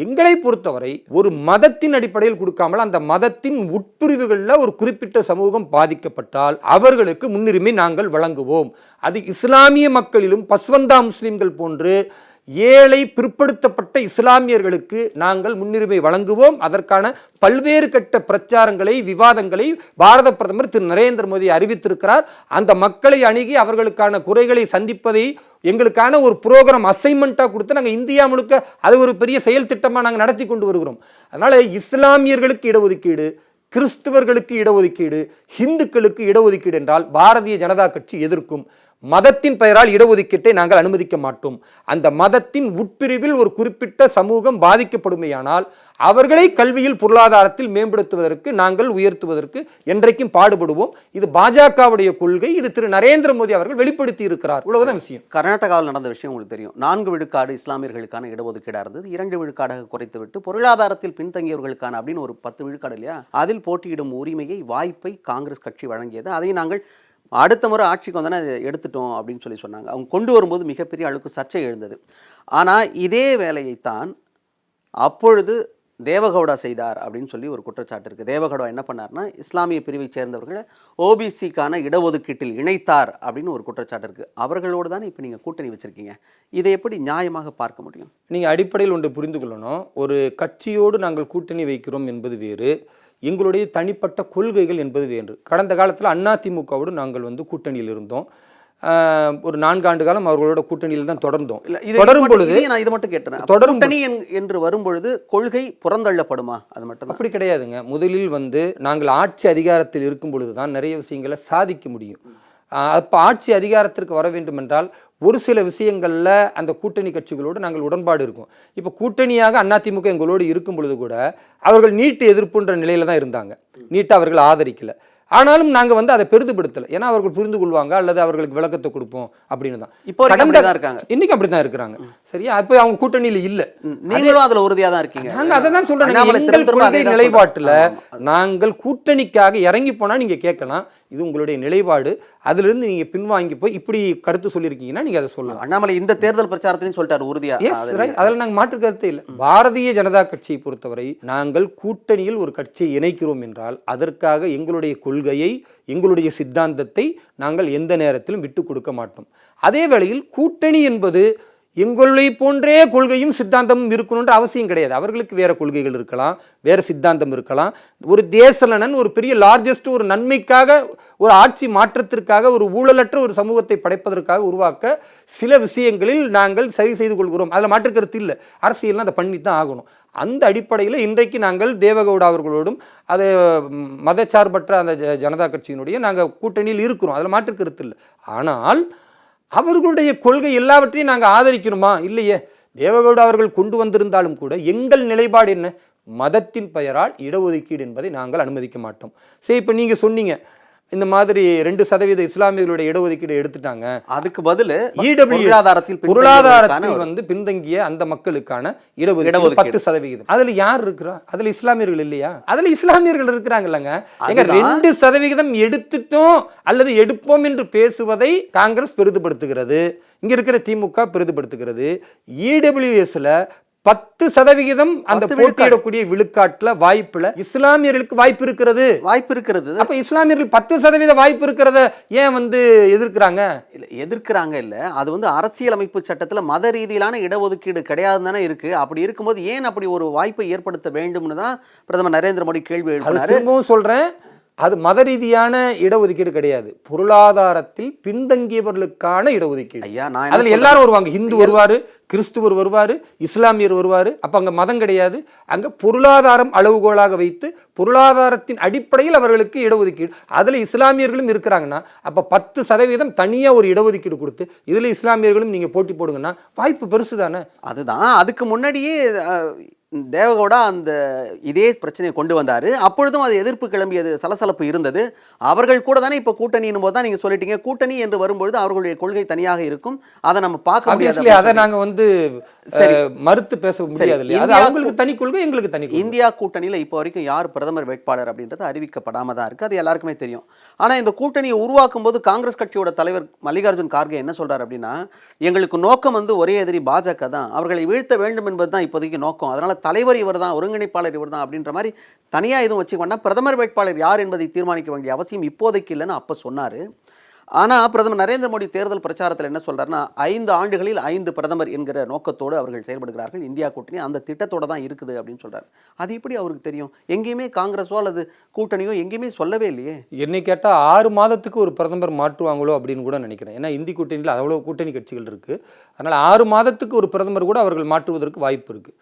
எங்களை பொறுத்தவரை ஒரு மதத்தின் அடிப்படையில் கொடுக்காமல் அந்த மதத்தின் உட்பிரிவுகளில் ஒரு குறிப்பிட்ட சமூகம் பாதிக்கப்பட்டால் அவர்களுக்கு முன்னுரிமை நாங்கள் வழங்குவோம். அது இஸ்லாமிய மக்களிலும் பஸ்வந்தா முஸ்லிம்கள் போன்று ஏழை பிற்படுத்தப்பட்ட இஸ்லாமியர்களுக்கு நாங்கள் முன்னுரிமை வழங்குவோம். அதற்கான பல்வேறு கட்ட பிரச்சாரங்களை, விவாதங்களை பாரத பிரதமர் திரு நரேந்திர மோடி அறிவித்திருக்கிறார். அந்த மக்களை அணுகி அவர்களுக்கான குறைகளை சந்திப்பதை எங்களுக்கான ஒரு புரோகிராம் அசைன்மெண்ட்டாக கொடுத்து நாங்கள் இந்தியா முழுக்க அது ஒரு பெரிய செயல் திட்டமாக நாங்கள் நடத்தி கொண்டு வருகிறோம். அதனால் இஸ்லாமியர்களுக்கு இடஒதுக்கீடு, கிறிஸ்தவர்களுக்கு இடஒதுக்கீடு, இந்துக்களுக்கு இடஒதுக்கீடு என்றால் பாரதிய ஜனதா கட்சி எதிர்க்கும். மதத்தின் பெயரால் இடஒதுக்கீட்டை நாங்கள் அனுமதிக்க மாட்டோம். அந்த மதத்தின் உட்பிரிவில் ஒரு குறிப்பிட்ட சமூகம் பாதிக்கப்படுமையானால் அவர்களை கல்வியில் பொருளாதாரத்தில் மேம்படுத்துவதற்கு நாங்கள் உயர்த்துவதற்கு என்றைக்கும் பாடுபடுவோம். இது பாஜகவுடைய கொள்கை. இது திரு நரேந்திர மோடி அவர்கள் வெளிப்படுத்தி இருக்கிறார். இவ்வளவுதான் விஷயம். கர்நாடகாவில் நடந்த விஷயம் உங்களுக்கு தெரியும். 4 விழுக்காடு இஸ்லாமியர்களுக்கான இடஒதுக்கீடாக இருந்தது. 2 விழுக்காடாக குறைத்துவிட்டு பொருளாதாரத்தில் பின்தங்கியவர்களுக்கான அப்படின்னு ஒரு 10 விழுக்காடு இல்லையா, அதில் போட்டியிடும் உரிமையை, வாய்ப்பை காங்கிரஸ் கட்சி வழங்கியது. அதை நாங்கள் அடுத்த முறை ஆட்சிக்கு வந்தோன்னா அதை எடுத்துட்டோம் அப்படின்னு சொன்னாங்க. அவங்க கொண்டு வரும்போது மிகப்பெரிய அளவுக்கு சர்ச்சை எழுந்தது. ஆனால் இதே வேலையைத்தான் அப்பொழுது தேவகவுடா செய்தார் அப்படின்னு ஒரு குற்றச்சாட்டு இருக்குது. தேவகவுடா என்ன பண்ணார்னா இஸ்லாமிய பிரிவை சேர்ந்தவர்களை ஓபிசிக்கான இடஒதுக்கீட்டில் இணைத்தார் அப்படின்னு ஒரு குற்றச்சாட்டு இருக்குது. அவர்களோடு தானே இப்போ நீங்கள் கூட்டணி வச்சுருக்கீங்க. இதை எப்படி நியாயமாக பார்க்க முடியும்? நீங்கள் அடிப்படையில் ஒன்று புரிந்து கொள்ளணும். ஒரு கட்சியோடு நாங்கள் கூட்டணி வைக்கிறோம் என்பது வேறு, எங்களுடைய தனிப்பட்ட கொள்கைகள் என்பது வேறு. கடந்த காலத்தில் அதிமுகவோடு நாங்கள் கூட்டணியில் இருந்தோம். ஒரு 4 ஆண்டு காலம் அவர்களோட கூட்டணியில் தான் தொடர்ந்தோம். தொடரும் பொழுது நான் இது மட்டும் கேட்டேன், கூட்டணி என்று வரும்பொழுது கொள்கை புறந்தள்ளப்படுமா? அது மட்டும் அப்படி கிடையாதுங்க. முதலில் நாங்கள் ஆட்சி அதிகாரத்தில் இருக்கும் பொழுது தான் நிறைய விஷயங்களை சாதிக்க முடியும். அப்போ ஆட்சி அதிகாரத்திற்கு வர வேண்டும் என்றால் ஒரு சில விஷயங்களில் அந்த கூட்டணி கட்சிகளோடு நாங்கள் உடன்பாடு இருக்கும். இப்போ கூட்டணியாக அதிமுக எங்களோடு இருக்கும் பொழுது கூட அவர்கள் நீட்டு எதிர்ப்புன்ற நிலையில தான் இருந்தாங்க. நீட்டை அவர்கள் ஆதரிக்கலை. ஆனாலும் நாங்கள் அதை பெரிதுபடுத்தலை. ஏன்னா அவர்கள் புரிந்து கொள்வாங்க அல்லது அவர்களுக்கு விளக்கத்தை கொடுப்போம் அப்படின்னு தான். இப்போ இருக்காங்க, இன்னைக்கு அப்படி தான் இருக்கிறாங்க. சரியா? இப்போ அவங்க கூட்டணியில் இல்லை. நீங்களும் அதில் உறுதியாக தான் இருக்கீங்க. நாங்கள் அதை தான் சொல்கிறோம். எங்கள் கொள்கை நிலைப்பாட்டில் நாங்கள் கூட்டணிக்காக இறங்கி போனால் நீங்கள் கேட்கலாம், இது உங்களுடைய நிலைப்பாடு, அதிலிருந்து நீங்கள் பின்வாங்கி போய் இப்படி கருத்து சொல்லியிருக்கீங்கன்னா நீங்கள் அதை சொல்லலாம். அண்ணாமலை இந்த தேர்தல் பிரச்சாரத்திலையும் சொல்லிட்டார் உறுதியாக. அதில் நாங்கள் மாற்று கருத்து இல்லை. பாரதிய ஜனதா கட்சியை பொறுத்தவரை நாங்கள் கூட்டணியில் ஒரு கட்சியை இணைக்கிறோம் என்றால் அதற்காக எங்களுடைய கொள்கையை, எங்களுடைய சித்தாந்தத்தை நாங்கள் எந்த நேரத்திலும் விட்டு கொடுக்க மாட்டோம். அதே வேளையில் கூட்டணி என்பது எங்களை போன்றே கொள்கையும் சித்தாந்தமும் இருக்கணுன்ற அவசியம் கிடையாது. அவர்களுக்கு வேற கொள்கைகள் இருக்கலாம், வேற சித்தாந்தம் இருக்கலாம். ஒரு தேசநலன், ஒரு பெரிய லார்ஜஸ்ட் ஒரு நன்மைக்காக, ஒரு ஆட்சி மாற்றத்திற்காக, ஒரு ஊழலற்ற ஒரு சமூகத்தை படைப்பதற்காக உருவாக்க சில விஷயங்களில் நாங்கள் சரி செய்து கொள்கிறோம். அதில் மாற்றுக்கருத்து இல்லை. அரசியல்னா அதை பண்ணி தான் ஆகணும். அந்த அடிப்படையில் இன்றைக்கு நாங்கள் தேவகவுடா அவர்களோடும் அது மதச்சார்பற்ற அந்த ஜனதா கட்சியினுடைய நாங்கள் கூட்டணியில் இருக்கிறோம். அதில் மாற்றுக்கருத்து இல்லை. ஆனால் அவர்களுடைய கொள்கை எல்லாவற்றையும் நாங்கள் ஆதரிக்கணுமா? இல்லையே. தேவகவுடா அவர்கள் கொண்டு வந்திருந்தாலும் கூட எங்கள் நிலைப்பாடு என்ன? மதத்தின் பெயரால் இடஒதுக்கீடு என்பதை நாங்கள் அனுமதிக்க மாட்டோம். சரி, இப்போ நீங்கள் சொன்னீங்க இந்த மாதிரி 2% இஸ்லாமியர்களுடைய இடஒதுக்கீடு எடுத்துட்டாங்க, அதுக்கு பதில் பொருளாதாரத்தில் பின்தங்கிய அந்த மக்களுக்கான இடஒதுக்கீடு 10%. அதுல யார் இருக்கிறா? அதுல இஸ்லாமியர்கள் இல்லையா? அதுல இஸ்லாமியர்கள் இருக்கிறாங்க இல்லைங்க. 2% எடுத்துட்டோம் அல்லது எடுப்போம் என்று பேசுவதை காங்கிரஸ் பெரிதுபடுத்துகிறது, இங்க இருக்கிற திமுக பெரிதுபடுத்துகிறது. இடபிள்யூஎஸ்ல 10% அந்த 10 போட்டியிடக்கூடிய விழுக்காட்டுல வாய்ப்புல இஸ்லாமியர்களுக்கு வாய்ப்பு இருக்கிறது. அப்ப இஸ்லாமியர்கள் 10% வாய்ப்பு இருக்கிறத ஏன் எதிர்க்கிறாங்க? இல்ல எதிர்க்கிறாங்க இல்ல, அது அரசியலமைப்பு சட்டத்துல மத ரீதியிலான இடஒதுக்கீடு கிடையாது தானே இருக்கு. அப்படி இருக்கும்போது ஏன் அப்படி ஒரு வாய்ப்பை ஏற்படுத்த வேண்டும்னு தான் பிரதமர் நரேந்திர மோடி கேள்வி எழுப்பினாரு. திரும்பவும் சொல்றேன், அது மத ரீதியான இடஒதுக்கீடு கிடையாது, பொருளாதாரத்தில் பின்தங்கியவர்களுக்கான இடஒதுக்கீடு. அதுல எல்லாரும் வருவாங்க, இந்து வருவாரு, கிறிஸ்துவர் வருவாரு, இஸ்லாமியர் வருவாரு. அப்ப அங்க மதம் கிடையாது, அங்க பொருளாதாரம் அளவுகோலாக வைத்து பொருளாதாரத்தின் அடிப்படையில் அவர்களுக்கு இடஒதுக்கீடு. அதுல இஸ்லாமியர்களும் இருக்கிறாங்கன்னா அப்ப 10% தனியா ஒரு இடஒதுக்கீடு கொடுத்து இதுல இஸ்லாமியர்களும் நீங்க போட்டி போடுங்கன்னா வாய்ப்பு பெருசு தானே. அதுதான் அதுக்கு முன்னாடியே தேவகவுடா இதே பிரச்சனையை கொண்டு வந்தாரு. அப்பொழுதும் அது எதிர்ப்பு கிளம்பியது, சலசலப்பு இருந்தது. அவர்கள் கூட தானே இப்போ கூட்டணியின் போது தான் நீங்க சொல்லிட்டீங்க, கூட்டணி என்று வரும்பொழுது அவர்களுடைய கொள்கை தனியாக இருக்கும், அதை நம்ம பார்க்க முடியாது. அதை நாங்க மறுத்து பேச முடியாது இல்லையா? அது அவங்களுக்கு தனி கொள்கை, எங்களுக்கு தனி. இந்தியா கூட்டணியில இப்போ வரைக்கும் யார் பிரதமர் வேட்பாளர் அப்படின்றது அறிவிக்கப்படாம தான் இருக்கு, அது எல்லாருக்குமே தெரியும். ஆனா இந்த கூட்டணியை உருவாக்கும் போது காங்கிரஸ் கட்சியோட தலைவர் மல்லிகார்ஜுன் கார்கே என்ன சொல்றாரு அப்படின்னா, எங்களுக்கு நோக்கம் ஒரே எதிரி பாஜக தான், அவர்களை வீழ்த்த வேண்டும் என்பது தான் இப்போதைக்கு நோக்கம், அதனால தலைவர் இவர் தான், ஒருங்கிணைப்பாளர் இவர் தான் அப்படின்ற மாதிரி தனியா எதுவும் வச்சுக்க வேண்டாம், பிரதமர் வேட்பாளர் யார் என்பதை தீர்மானிக்க வேண்டிய அவசியம் இப்போதைக்கு இல்லைன்னு அப்ப சொன்னாரு. ஆனா பிரதமர் நரேந்திர மோடி தேர்தல் பிரச்சாரத்தில் என்ன சொல்றாருன்னா, 5 ஆண்டுகளில் 5 பிரதமர் என்கிற நோக்கத்தோடு அவர்கள் செயல்படுகிறார்கள், இந்தியா கூட்டணி அந்த திட்டத்தோட தான் இருக்குது அப்படின்னு சொல்றாரு. அது எப்படி அவருக்கு தெரியும்? எங்கேயுமே காங்கிரஸோ அல்லது கூட்டணியோ எங்கேயுமே சொல்லவே இல்லையே. என்னை கேட்டால் 6 மாதத்துக்கு ஒரு பிரதமர் மாற்றுவாங்களோ அப்படின்னு கூட நினைக்கிறேன். ஏன்னா இந்தி கூட்டணியில் அவ்வளோ கூட்டணி கட்சிகள் இருக்கு, அதனால 6 மாதத்துக்கு ஒரு பிரதமர் கூட அவர்கள் மாற்றுவதற்கு வாய்ப்பு இருக்கு.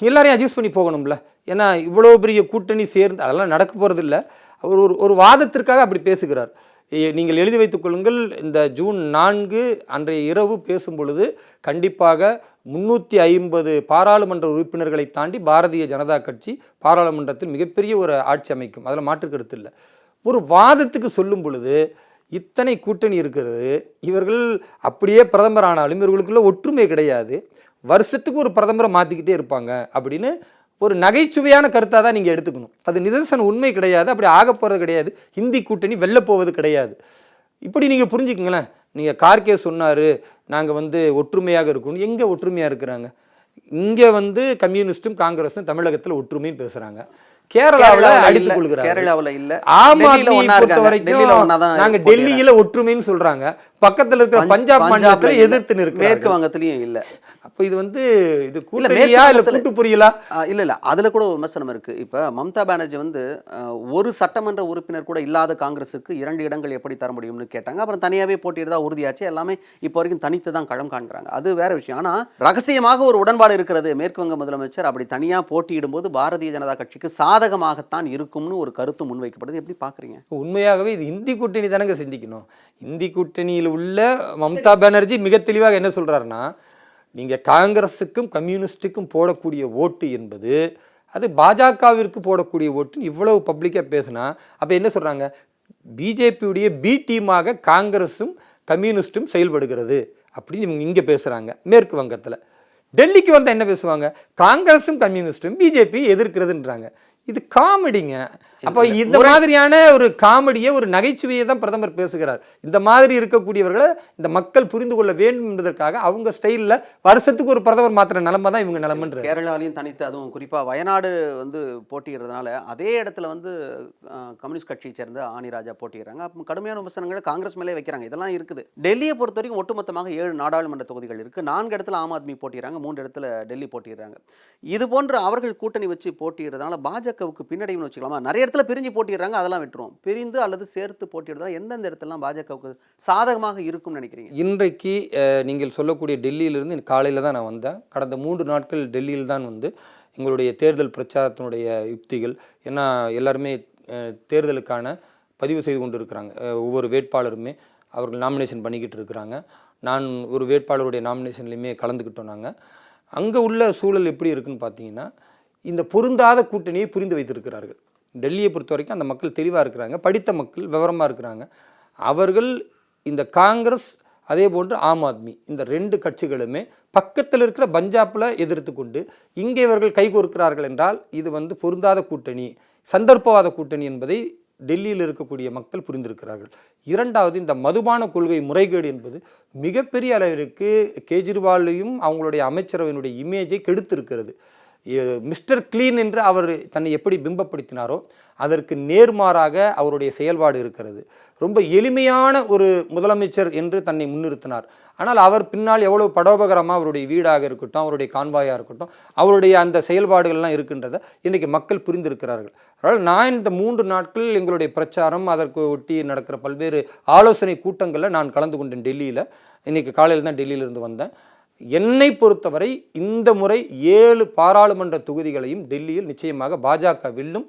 எல்லாரையும் அட்ஜஸ்ட் பண்ணி போகணும்ல, ஏன்னா இவ்வளோ பெரிய கூட்டணி சேர்ந்து அதெல்லாம் நடக்க போகிறது இல்லை. அவர் ஒரு வாதத்திற்காக அப்படி பேசுகிறார். நீங்கள் எழுதி வைத்துக் கொள்ளுங்கள், இந்த ஜூன் 4 அன்றைய இரவு பேசும் பொழுது கண்டிப்பாக 350 பாராளுமன்ற உறுப்பினர்களை தாண்டி பாரதிய ஜனதா கட்சி பாராளுமன்றத்தில் மிகப்பெரிய ஒரு ஆட்சி அமைக்கும், அதில் மாற்று கருத்து இல்லை. ஒரு வாதத்துக்கு சொல்லும் பொழுது இத்தனை கூட்டணி இருக்கிறது, இவர்கள் அப்படியே பிரதமர் ஆனாலும் இவர்களுக்குள்ள ஒற்றுமை கிடையாது, வருஷத்துக்கு ஒரு பிரதமரை மாற்றிக்கிட்டே இருப்பாங்க அப்படின்னு ஒரு நகைச்சுவையான கருத்தாக தான் நீங்கள் எடுத்துக்கணும். அது நிதர்சன உண்மை கிடையாது, அப்படி ஆக போகிறது கிடையாது, ஹிந்தி கூட்டணி வெல்ல போவது கிடையாது. இப்படி நீங்கள் புரிஞ்சுக்குங்களேன். நீங்கள் கார்கே சொன்னார் நாங்கள் ஒற்றுமையாக இருக்கணும், எங்கே ஒற்றுமையாக இருக்கிறாங்க? இங்கே கம்யூனிஸ்டும் காங்கிரஸும் தமிழகத்தில் ஒற்றுமைன்னு பேசுகிறாங்க, கேரளாவில் அடித்துக் கொள்கிறாங்க. கேரளாவில் இல்ல, ஆம் ஆத்மி பொறுத்த வரைக்கும் நாங்க டெல்லியில ஒற்றுமைன்னு சொல்றாங்க, பக்கத்துல இருக்கிற பஞ்சாப் மாநிலத்துல எதிர்த்து நிற்கிறாங்க, மேற்கு வங்கத்திலயும் இல்ல. அப்ப இது கூட்டணியா இல்ல கூட்டு புரியலா? இல்ல அதுல கூட ஒரு விமர்சனம் இருக்கு. இப்ப மம்தா பானர்ஜி ஒரு சட்டமன்ற உறுப்பினர் கூட இல்லாத காங்கிரஸுக்கு 2 இடங்கள் எப்படி தர முடியும்னு கேட்டாங்க. அப்புறம் தனியாவே போட்டியிடதா உறுதியாச்சு, எல்லாமே இப்போ வரைக்கும் தனித்து தான் களம் காண்கிறாங்க, அது வேற விஷயம். ஆனா ரகசியமாக ஒரு உடன்பாடு இருக்கிறது. மேற்கு வங்க முதலமைச்சர் அப்படி தனியா போட்டியிடும் போது பாரதிய ஜனதா கட்சிக்கு சாதகமாகத்தான் இருக்கும்னு ஒரு கருத்து முன்வைக்கப்படுது. எப்படி பாக்குறீங்க? உண்மையாகவே இது இந்தி கூட்டணி தானங்க சிந்திக்கணும். இந்தி கூட்டணியில் உள்ள மம்தா பானர்ஜி மிக தெளிவாக என்ன சொல்றாருன்னா, நீங்க காங்கிரஸுக்கும் கம்யூனிஸ்டுக்கும் போடக்கூடிய ஓட்டு என்பது அது பாஜகவிற்கு போடக்கூடிய ஓட்டு இவ்வளவு பப்ளிக்காக பேசினா, அப்போ என்ன சொல்றாங்க, பிஜேபியுடைய பி டீமாக காங்கிரஸும் கம்யூனிஸ்டும் செயல்படுகிறது அப்படின்னு இவங்க இங்கே பேசுகிறாங்க. மேற்கு வங்கத்தில் டெல்லிக்கு வந்தால் என்ன பேசுவாங்க, காங்கிரஸும் கம்யூனிஸ்டும் பிஜேபி எதிர்க்கிறதுன்றாங்க. இது காமெடிங்க. அப்போ இந்த மாதிரியான ஒரு காமெடியை, ஒரு நகைச்சுவையை தான் பிரதமர் பேசுகிறார். இந்த மாதிரி இருக்கக்கூடியவர்களை இந்த மக்கள் புரிந்து கொள்ள வேண்டும் என்பதற்காக அவங்க ஸ்டைலில் வருஷத்துக்கு ஒரு பிரதமர் மாத்திர நிலைமை தான் இவங்க நிலைமைன்ற. கேரளாலையும் தனித்து, அதுவும் குறிப்பாக வயநாடு போட்டியிடுறதுனால அதே இடத்துல கம்யூனிஸ்ட் கட்சியை சேர்ந்த ஆனி ராஜா போட்டிடுறாங்க. அப்போ கடுமையான விமர்சனங்களை காங்கிரஸ் மேலே வைக்கிறாங்க. இதெல்லாம் இருக்குது. டெல்லியை பொறுத்த வரைக்கும் ஒட்டுமொத்தமாக 7 நாடாளுமன்ற தொகுதிகள் இருக்குது. 4 இடத்துல ஆம் ஆத்மி போட்டிடுறாங்க, 3 இடத்துல டெல்லி போட்டிடுறாங்க. இது போன்ற அவர்கள் கூட்டணி வச்சு போட்டியிடுறதுனால பாஜகவுக்கு பின்னடைவுன்னு வச்சுக்கலாமா? நிறைய இடத்துல பிரிஞ்சு போட்டிடுறாங்க, அதெல்லாம் விட்டுரும். பிரிந்து அல்லது சேர்த்து போட்டிடுறதா எந்தெந்த இடத்துலாம் பாஜகவுக்கு சாதகமாக இருக்கும்னு நினைக்கிறீங்க? இன்றைக்கு நீங்கள் சொல்லக்கூடிய டெல்லியிலிருந்து காலையில் தான் நான் வந்தேன். கடந்த 3 நாட்கள் டெல்லியில் தான் எங்களுடைய தேர்தல் பிரச்சாரத்தினுடைய யுக்திகள், ஏன்னா எல்லாருமே தேர்தலுக்கான பதிவு செய்து கொண்டு இருக்கிறாங்க. ஒவ்வொரு வேட்பாளருமே அவர்கள் நாமினேஷன் பண்ணிக்கிட்டு இருக்கிறாங்க. நான் ஒரு வேட்பாளருடைய நாமினேஷன்லையுமே கலந்துக்கிட்டோம். நாங்கள் அங்கே உள்ள சூழல் எப்படி இருக்குன்னு பார்த்தீங்கன்னா, இந்த பொருந்தாத கூட்டணியை புரிந்து வைத்திருக்கிறார்கள். டெல்லியை பொறுத்த வரைக்கும் அந்த மக்கள் தெளிவாக இருக்கிறாங்க, படித்த மக்கள், விவரமாக இருக்கிறாங்க. அவர்கள் இந்த காங்கிரஸ் அதே போன்று ஆம் ஆத்மி இந்த 2 கட்சிகளுமே பக்கத்தில் இருக்கிற பஞ்சாபில் எதிர்த்து கொண்டு இங்கே இவர்கள் கைகோர்க்கிறார்கள் என்றால் இது பொருந்தாத கூட்டணி, சந்தர்ப்பவாத கூட்டணி என்பதை டெல்லியில் இருக்கக்கூடிய மக்கள் புரிந்திருக்கிறார்கள். இரண்டாவது, இந்த மதுபான கொள்கை முறைகேடு என்பது மிகப்பெரிய அளவிற்கு கேஜ்ரிவாலையும் அவங்களுடைய அமைச்சரவையினுடைய இமேஜை கெடுத்திருக்கிறது. மிஸ்டர் கிளீன் என்று அவர் தன்னை எப்படி பிம்பப்படுத்தினாரோ அதற்கு நேர்மாறாக அவருடைய செயல்பாடு இருக்கிறது. ரொம்ப எளிமையான ஒரு முதலமைச்சர் என்று தன்னை முன்னிறுத்தினார். ஆனால் அவர் பின்னால் எவ்வளவு படோபகரமாக அவருடைய வீடாக இருக்கட்டும், அவருடைய கான்வாயாக இருக்கட்டும், அவருடைய அந்த செயல்பாடுகள்லாம் இருக்கின்றதை இன்றைக்கி மக்கள் புரிந்திருக்கிறார்கள். அதனால் நான் இந்த 3 நாட்கள் எங்களுடைய பிரச்சாரம், அதற்கு ஒட்டி நடக்கிற பல்வேறு ஆலோசனை கூட்டங்களில் நான் கலந்து கொண்டேன் டெல்லியில். இன்றைக்கி காலையில் தான் டெல்லியிலிருந்து வந்தேன். என்னை பொறுத்தவரை இந்த முறை 7 பாராளுமன்ற தொகுதிகளையும் டெல்லியில் நிச்சயமாக பாஜக வெல்லும்.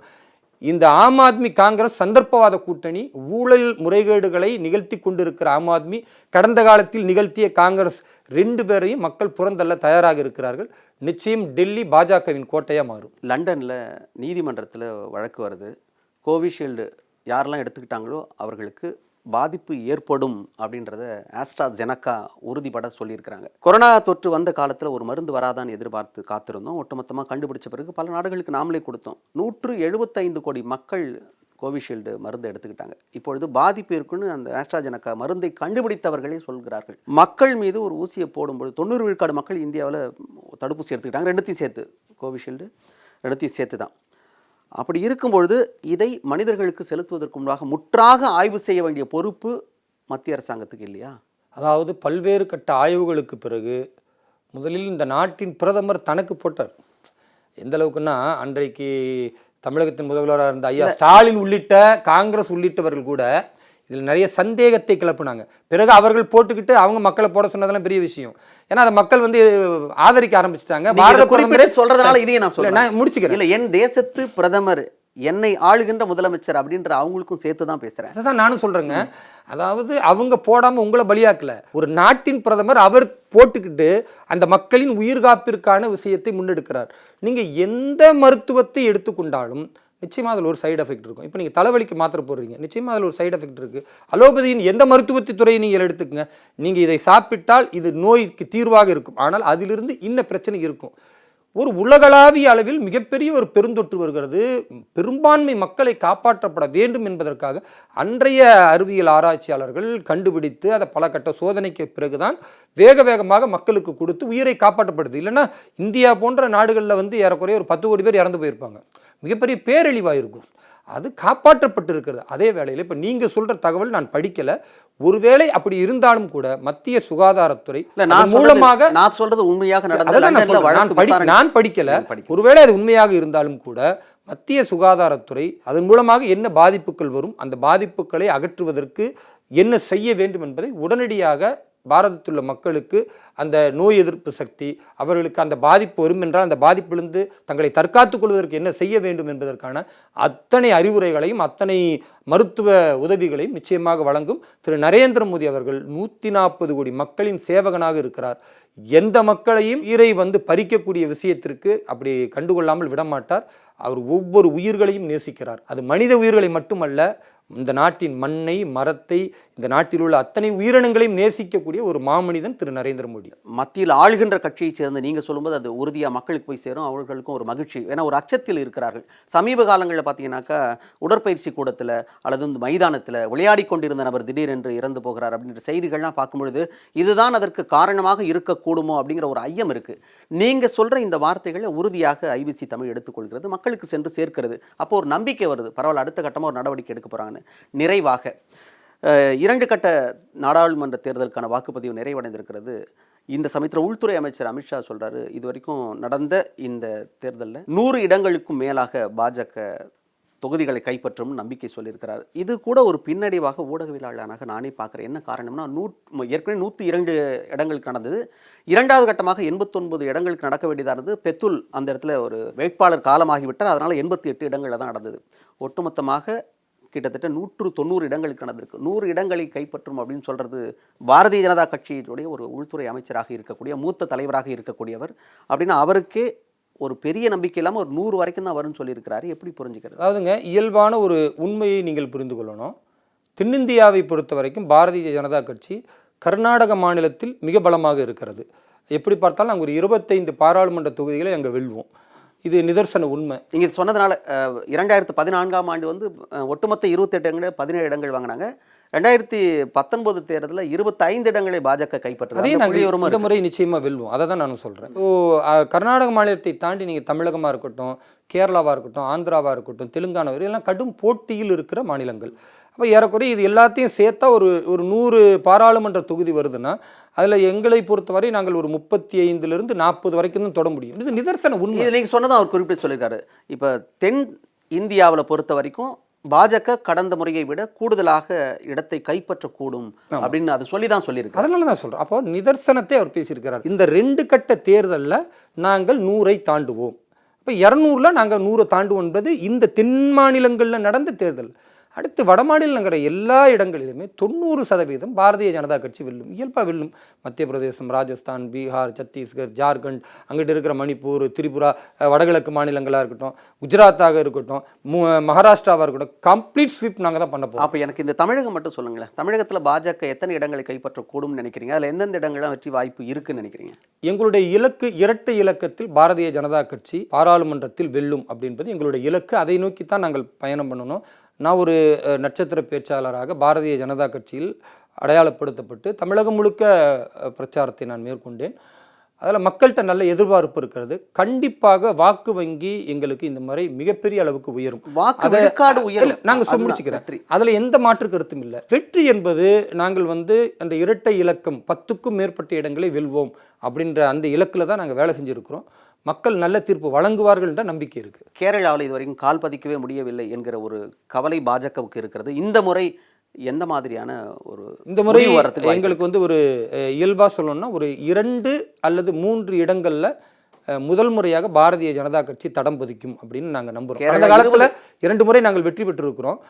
இந்த ஆம் ஆத்மி காங்கிரஸ் சந்தர்ப்பவாத கூட்டணி ஊழல் முறைகேடுகளை நிகழ்த்தி கொண்டிருக்கிற ஆம் ஆத்மி, கடந்த காலத்தில் நிகழ்த்திய காங்கிரஸ் 2 பேரையும் மக்கள் புறந்தள்ள தயாராக இருக்கிறார்கள். நிச்சயம் டெல்லி பாஜகவின் கோட்டையாக மாறும். லண்டனில் நீதிமன்றத்தில் வழக்கு வருது. கோவிஷீல்டு யாரெல்லாம் எடுத்துக்கிட்டாங்களோ அவர்களுக்கு பாதிப்பு ஏற்படும் அப்படின்றத ஆஸ்ட்ராஜெனக்கா உறுதிபட சொல்லியிருக்கிறாங்க. கொரோனா தொற்று வந்த காலத்தில் ஒரு மருந்து வராதான்னு எதிர்பார்த்து காத்திருந்தோம். ஒட்டுமொத்தமாக கண்டுபிடிச்ச பிறகு பல நாடுகளுக்கு நாமளே கொடுத்தோம். 175 கோடி மக்கள் கோவிஷீல்டு மருந்து எடுத்துக்கிட்டாங்க. இப்பொழுது பாதிப்பு இருக்குன்னு அந்த ஆஸ்ட்ராஜெனக்கா மருந்தை கண்டுபிடித்தவர்களே சொல்கிறார்கள். மக்கள் மீது ஒரு ஊசியை போடும்போது 90 விழுக்காடு மக்கள் இந்தியாவில் தடுப்பூசி எடுத்துக்கிட்டாங்க. 2த்தையும் சேர்த்து, கோவிஷீல்டு 2த்தையும் சேர்த்து தான். அப்படி இருக்கும்பொழுது இதை மனிதர்களுக்கு செலுத்துவதற்கு முன்பாக முற்றாக ஆய்வு செய்ய வேண்டிய பொறுப்பு மத்திய அரசாங்கத்துக்கு இல்லையா? அதாவது பல்வேறு கட்ட ஆய்வுகளுக்கு பிறகு முதலில் இந்த நாட்டின் பிரதமர் தனக்கு போட்டார். எந்த அளவுக்குன்னா, அன்றைக்கு தமிழகத்தின் முதல்வராக இருந்த ஐயா ஸ்டாலின் உள்ளிட்ட காங்கிரஸ் உள்ளிட்டவர்கள் கூட இதில் நிறைய சந்தேகத்தை கிளப்பினாங்க. பிறகு அவர்கள் போட்டுக்கிட்டு அவங்க மக்களை போட சொன்னதெல்லாம் பெரிய விஷயம். ஏன்னா அதை மக்கள் ஆதரிக்க ஆரம்பிச்சிட்டாங்க. பாரத பிரதமரே சொல்றதுனால இதையும் நான் சொல்றேன், நான் முடிச்சுக்கிறேன். இல்லை, என் தேசத்து பிரதமர், என்னை ஆளுகின்ற முதலமைச்சர் அப்படின்ற அவங்களுக்கும் சேர்த்து தான் பேசுறேன். அதான் நானும் சொல்றேங்க. அதாவது அவங்க போடாம உங்களை பலியாக்கல. ஒரு நாட்டின் பிரதமர் அவர் போட்டுக்கிட்டு அந்த மக்களின் உயிர்காப்பிற்கான விஷயத்தை முன்னெடுக்கிறார். நீங்க எந்த மருத்துவத்தை எடுத்துக்கொண்டாலும் நிச்சயமாக அதில் ஒரு சைடு எஃபெக்ட் இருக்கும். இப்போ நீங்கள் தலைவலிக்கு மாத்திரை போடுறீங்க, நிச்சயமாக அதில் ஒரு சைடு எஃபெக்ட் இருக்குது. அலோபதியின் எந்த மருத்துவத்தை துறையை நீங்கள் எடுத்துக்கங்க, நீங்கள் இதை சாப்பிட்டால் இது நோய்க்கு தீர்வாக இருக்கும், ஆனால் அதிலிருந்து இன்ன பிரச்சனை இருக்கும். ஒரு உலகளாவிய அளவில் மிகப்பெரிய ஒரு பெருந்தொற்று வருகிறது. பெரும்பான்மை மக்களை காப்பாற்றப்பட வேண்டும் என்பதற்காக அன்றைய அறிவியல் ஆராய்ச்சியாளர்கள் கண்டுபிடித்து அதை பல கட்ட சோதனைக்கு பிறகுதான் வேகமாக மக்களுக்கு கொடுத்து உயிரை காப்பாற்றப்படுது. இல்லைன்னா இந்தியா போன்ற நாடுகளில் ஏறக்குறைய ஒரு 10 கோடி பேர் இறந்து போயிருப்பாங்க. மிகப்பெரிய பேரழிவாக இருக்கும். அது காப்பாற்றப்பட்டு இருக்கிறது. அதே வேளையில் இப்போ நீங்கள் சொல்கிற தகவல் நான் படிக்கலை. ஒருவேளை அப்படி இருந்தாலும் கூட மத்திய சுகாதாரத்துறை மூலமாக நான் சொல்றது உண்மையாக நான் படிக்கலை. ஒருவேளை அது உண்மையாக இருந்தாலும் கூட மத்திய சுகாதாரத்துறை அதன் மூலமாக என்ன பாதிப்புகள் வரும், அந்த பாதிப்புகளை அகற்றுவதற்கு என்ன செய்ய வேண்டும் என்பதை உடனடியாக பாரதத்தில் உள்ள மக்களுக்கு அந்த நோய் எதிர்ப்பு சக்தி, அவர்களுக்கு அந்த பாதிப்பு வரும் என்றால் அந்த பாதிப்பிலிருந்து தங்களை தற்காத்துக் கொள்வதற்கு என்ன செய்ய வேண்டும் என்பதற்கான அத்தனை அறிவுரைகளையும் அத்தனை மருத்துவ உதவிகளையும் நிச்சயமாக வழங்கும் திரு நரேந்திர மோடி அவர்கள் 140 கோடி மக்களின் சேவகனாக இருக்கிறார். எந்த மக்களையும் உயிரை பறிக்கக்கூடிய விஷயத்திற்கு அப்படி கண்டுகொள்ளாமல் விடமாட்டார். அவர் ஒவ்வொரு உயிர்களையும் நேசிக்கிறார். அது மனித உயிர்களை மட்டுமல்ல, இந்த நாட்டின் மண்ணை, மரத்தை, இந்த நாட்டில் உள்ள அத்தனை உயிரினங்களையும் நேசிக்கக்கூடிய ஒரு மாமனிதன் திரு நரேந்திர மோடி. மத்தியில் ஆளுகின்ற கட்சியை சேர்ந்து நீங்கள் சொல்லும்போது அது உறுதியாக மக்களுக்கு போய் சேரும். அவர்களுக்கும் ஒரு மகிழ்ச்சி. ஏன்னா ஒரு அச்சத்தில் இருக்கிறார்கள். சமீப காலங்களில் பார்த்தீங்கன்னாக்கா உடற்பயிற்சி கூடத்தில் அல்லது மைதானத்தில் விளையாடி கொண்டிருந்த நபர் திடீரென்று இறந்து போகிறார் அப்படின்ற செய்திகள்லாம் பார்க்கும்பொழுது இதுதான் அதற்கு காரணமாக இருக்கக்கூடுமோ அப்படிங்கிற ஒரு ஐயம் இருக்குது. நீங்கள் சொல்கிற இந்த வார்த்தைகளை உறுதியாக ஐபிசி தமிழ் எடுத்துக்கொள்கிறது, மக்களுக்கு சென்று சேர்க்கிறது. அப்போ ஒரு நம்பிக்கை வருது, பரவாயில்ல, அடுத்த கட்டமாக ஒரு நடவடிக்கை எடுக்க போகிறாங்க. நிறைவாக 2 கட்ட நாடாளுமன்ற தேர்தலுக்கான வாக்குப்பதிவு நிறைவடைந்திருக்கிறது. இந்த சமயத்தில் உள்துறை அமைச்சர் அமித்ஷா சொல்றாரு, இதுவரைக்கும் நடந்த இந்த தேர்தலில் 100 இடங்களுக்கும் மேலாக பாஜக தொகுதிகளை கைப்பற்றும் நம்பிக்கை சொல்லியிருக்கிறார். இது கூட ஒரு பின்னடைவாக ஊடகவியலாளராக நானே பார்க்குறேன். என்ன காரணம்னா, ஏற்கனவே 102 இடங்களுக்கு நடந்தது. 2வது கட்டமாக 89 இடங்களுக்கு நடக்க வேண்டியதானது. பெத்துல் அந்த இடத்துல ஒரு வேட்பாளர் காலமாகிவிட்டார். அதனால் 88 இடங்களில் தான் நடந்தது. ஒட்டுமொத்தமாக கிட்டத்தட்ட 190 இடங்களுக்கு நடந்திருக்கு. 100 இடங்களை கைப்பற்றும் அப்படின்னு சொல்கிறது பாரதிய ஜனதா கட்சியினுடைய ஒரு உள்துறை அமைச்சராக இருக்கக்கூடிய மூத்த தலைவராக இருக்கக்கூடியவர். அப்படின்னா அவருக்கே ஒரு பெரிய நம்பிக்கை இல்லாமல் ஒரு 100 வரைக்கும் தான் வரும்னு சொல்லியிருக்கிறாரு. எப்படி புரிஞ்சுக்கிறது? அதாவதுங்க, இயல்பான ஒரு உண்மையை நீங்கள் புரிந்து கொள்ளணும். தென்னிந்தியாவை பொறுத்த வரைக்கும் பாரதிய ஜனதா கட்சி கர்நாடக மாநிலத்தில் மிக பலமாக இருக்கிறது. எப்படி பார்த்தாலும் நாங்கள் ஒரு 25 பாராளுமன்ற தொகுதிகளை அங்கே வெல்வோம். இது நிதர்சன உண்மை. நீங்க இது சொன்னதுனால 2014ஆம் ஆண்டு வந்து ஒட்டுமொத்த 28 இடங்களில் 17 இடங்கள் வாங்கினாங்க. 2019 தேர்தலில் 25 இடங்களை பாஜக கைப்பற்றது. அதே நாங்கள் இந்த முறை நிச்சயமாக வெல்வோம். அதை தான் நான் சொல்கிறேன். கர்நாடக மாநிலத்தை தாண்டி நீங்கள் தமிழகமாக இருக்கட்டும், கேரளாவாக இருக்கட்டும், ஆந்திராவாக இருக்கட்டும், தெலுங்கானா இதெல்லாம் கடும் போட்டியில் இருக்கிற மாநிலங்கள். அப்போ ஏறக்குறைய இது எல்லாத்தையும் சேர்த்தா ஒரு 100 பாராளுமன்ற தொகுதி வருதுன்னா அதில் எங்களை பொறுத்தவரை நாங்கள் ஒரு 35லிருந்து 40 வரைக்கும் தான் தொட முடியும். இது நிதர்சன உண்மை. இது நீங்கள் சொன்னதும் அவர் குறிப்பிட்டு சொல்லியிருக்காரு. இப்போ தென் இந்தியாவில் பொறுத்த வரைக்கும் பாஜக கடந்த முறையை விட கூடுதலாக இடத்தை கைப்பற்றக்கூடும் அப்படின்னு அதை சொல்லி தான் சொல்லியிருக்காரு. அதனால தான் சொல்கிறேன். அப்போ நிதர்சனத்தை அவர் பேசியிருக்கிறார். இந்த 2 கட்ட தேர்தலில் நாங்கள் 100ஐ தாண்டுவோம். இப்போ 200ல் நாங்கள் 100 தாண்டுவோம் என்பது இந்த தென் மாநிலங்களில் நடந்த தேர்தல். அடுத்து வட மாநிலங்கிற எல்லா இடங்களிலுமே 90% பாரதிய ஜனதா கட்சி வெல்லும், இயல்பாக வெல்லும். மத்திய பிரதேசம், ராஜஸ்தான், பீகார், சத்தீஸ்கர், ஜார்க்கண்ட், அங்கிட்டு இருக்கிற மணிப்பூர், திரிபுரா, வடகிழக்கு மாநிலங்களாக இருக்கட்டும், குஜராத்தாக இருக்கட்டும், மகாராஷ்டிராவாக இருக்கட்டும், கம்ப்ளீட் ஸ்வீப் நாங்கள் தான் பண்ண போகிறோம். அப்போ எனக்கு இந்த தமிழகம் மட்டும் சொல்லுங்களேன். தமிழகத்தில் பாஜக எத்தனை இடங்களை கைப்பற்றக்கூடும்னு நினைக்கிறீங்க? அதில் எந்தெந்த இடங்கள்லாம் வெற்றி வாய்ப்பு இருக்குன்னு நினைக்கிறீங்க? எங்களுடைய இலக்கு இரட்டை இலக்கத்தில் பாரதிய ஜனதா கட்சி பாராளுமன்றத்தில் வெல்லும் அப்படின்பது எங்களுடைய இலக்கு. அதை நோக்கித்தான் நாங்கள் பயணம் பண்ணணும். நான் ஒரு நட்சத்திர பேச்சாளராக பாரதிய ஜனதா கட்சியில் அடையாளப்படுத்தப்பட்டு தமிழகம் முழுக்க பிரச்சாரத்தை நான் மேற்கொண்டேன். அதில் மக்கள்கிட்ட நல்ல எதிர்பார்ப்பு இருக்கிறது. கண்டிப்பாக வாக்கு வங்கி எங்களுக்கு இந்த முறை மிகப்பெரிய அளவுக்கு உயரும். நாங்கள் முடிச்சுக்கிறேன். அதில் எந்த மாற்று கருத்தும் இல்லை. வெற்றி என்பது நாங்கள் அந்த இரட்டை இலக்கம் 10க்கும் மேற்பட்ட இடங்களை வெல்வோம் அப்படின்ற அந்த இலக்கில் தான் நாங்கள் வேலை செஞ்சுருக்கிறோம். மக்கள் நல்ல தீர்ப்பு வழங்குவார்கள் என்ற நம்பிக்கை இருக்குது. கேரளாவில் இதுவரைக்கும் கால் பதிக்கவே முடியவில்லை என்கிற ஒரு கவலை பாஜகவுக்கு இருக்கிறது. இந்த முறை எந்த மாதிரியான ஒரு இந்த முறை எங்களுக்கு ஒரு இயல்பாக சொல்லணும்னா ஒரு 2 அல்லது 3 இடங்களில் முதல் முறையாக பாரதிய ஜனதா கட்சி தடம் பதிக்கும் அப்படின்னு நாங்கள் நம்புகிறோம். அந்த காலத்தில் 2 முறை நாங்கள் வெற்றி பெற்றிருக்கிறோம்.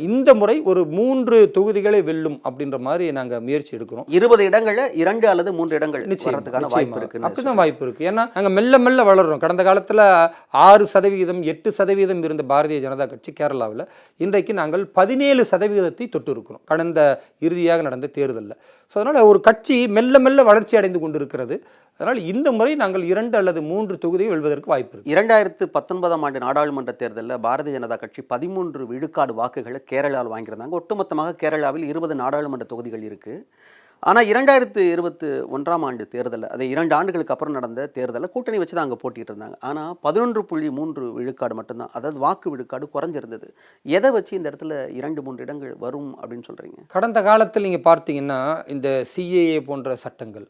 இந்த முறை ஒரு 3 தொகுதிகளை வெல்லும் அப்படின்ற மாதிரி நாங்கள் முயற்சி எடுக்கிறோம். 20 இடங்களில் 2 அல்லது 3 இடங்கள் நிச்சயத்துக்கான வாய்ப்பு இருக்கு. அப்படிதான் வாய்ப்பு இருக்கு. ஏன்னா நாங்கள் மெல்ல மெல்ல வளர்றோம். கடந்த காலத்தில் 6%, 8% இருந்த பாரதிய ஜனதா கட்சி கேரளாவில் இன்றைக்கு நாங்கள் 17% தொட்டு இருக்கிறோம் கடந்த இறுதியாக நடந்த தேர்தலில். ஸோ அதனால் ஒரு கட்சி மெல்ல மெல்ல வளர்ச்சி அடைந்து கொண்டு இருக்கிறது. அதனால் இந்த முறை நாங்கள் 2 அல்லது 3 தொகுதியை வெல்வதற்கு வாய்ப்பு இருக்கு. 2019ஆம் ஆண்டு நாடாளுமன்ற தேர்தலில் பாரதிய ஜனதா கட்சி 13 விழுக்காடு வாக்குகளை கேரளாவில் வாங்கியிருந்தாங்க. ஒட்டுமொத்தமாக கேரளாவில் 20 நாடாளுமன்ற தொகுதிகள் இருக்குது. ஆனால் 2021ஆம் ஆண்டு தேர்தலில், அதை 2 ஆண்டுகளுக்கு அப்புறம் நடந்த தேர்தலில் கூட்டணி வச்சு தான் அங்கே போட்டிட்டு இருந்தாங்க. ஆனால் 11.3 விழுக்காடு மட்டும்தான், அதாவது வாக்கு விழுக்காடு குறைஞ்சிருந்தது. எதை வச்சு இந்த இடத்துல 2-3 இடங்கள் வரும் அப்படின்னு சொல்கிறீங்க? கடந்த காலத்தில் நீங்கள் பார்த்தீங்கன்னா இந்த CAA போன்ற சட்டங்கள்,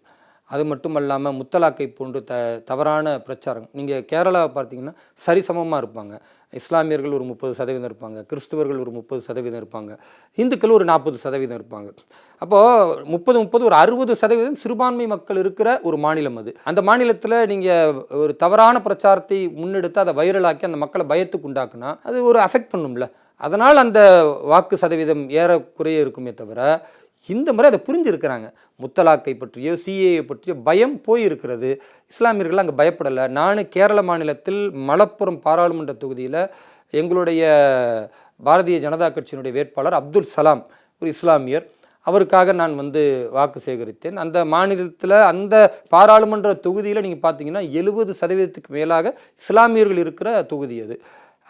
அது மட்டும் இல்லாமல் முத்தலாக்கை போன்று தவறான பிரச்சாரம். நீங்கள் கேரளாவை பார்த்தீங்கன்னா சரிசமமாக இருப்பாங்க. இஸ்லாமியர்கள் ஒரு 30% இருப்பாங்க, கிறிஸ்துவர்கள் ஒரு 30% இருப்பாங்க, இந்துக்கள் ஒரு 40% இருப்பாங்க. அப்போது 30 ஒரு 60% சிறுபான்மை மக்கள் இருக்கிற ஒரு மாநிலம் அது. அந்த மாநிலத்தில் நீங்கள் ஒரு தவறான பிரச்சாரத்தை முன்னெடுத்து அதை வைரலாக்கி அந்த மக்களை பயத்துக்கு உண்டாக்குனா அது ஒரு அஃபெக்ட் பண்ணும்ல. அதனால் அந்த வாக்கு சதவீதம் ஏறக்குறைய இருக்குமே தவிர இந்த முறை அதை புரிஞ்சிருக்கிறாங்க. முத்தலாக்கை பற்றியோ CAA பற்றியோ பயம் போயிருக்கிறது. இஸ்லாமியர்கள் அங்கே பயப்படலை. நான் கேரள மாநிலத்தில் மலப்புரம் பாராளுமன்ற தொகுதியில் எங்களுடைய பாரதிய ஜனதா கட்சியினுடைய வேட்பாளர் அப்துல் சலாம், ஒரு இஸ்லாமியர், அவருக்காக நான் வாக்கு சேகரித்தேன். அந்த மாநிலத்தில் அந்த பாராளுமன்ற தொகுதியில் நீங்கள் பார்த்தீங்கன்னா 70% மேலாக இஸ்லாமியர்கள் இருக்கிற தொகுதி அது.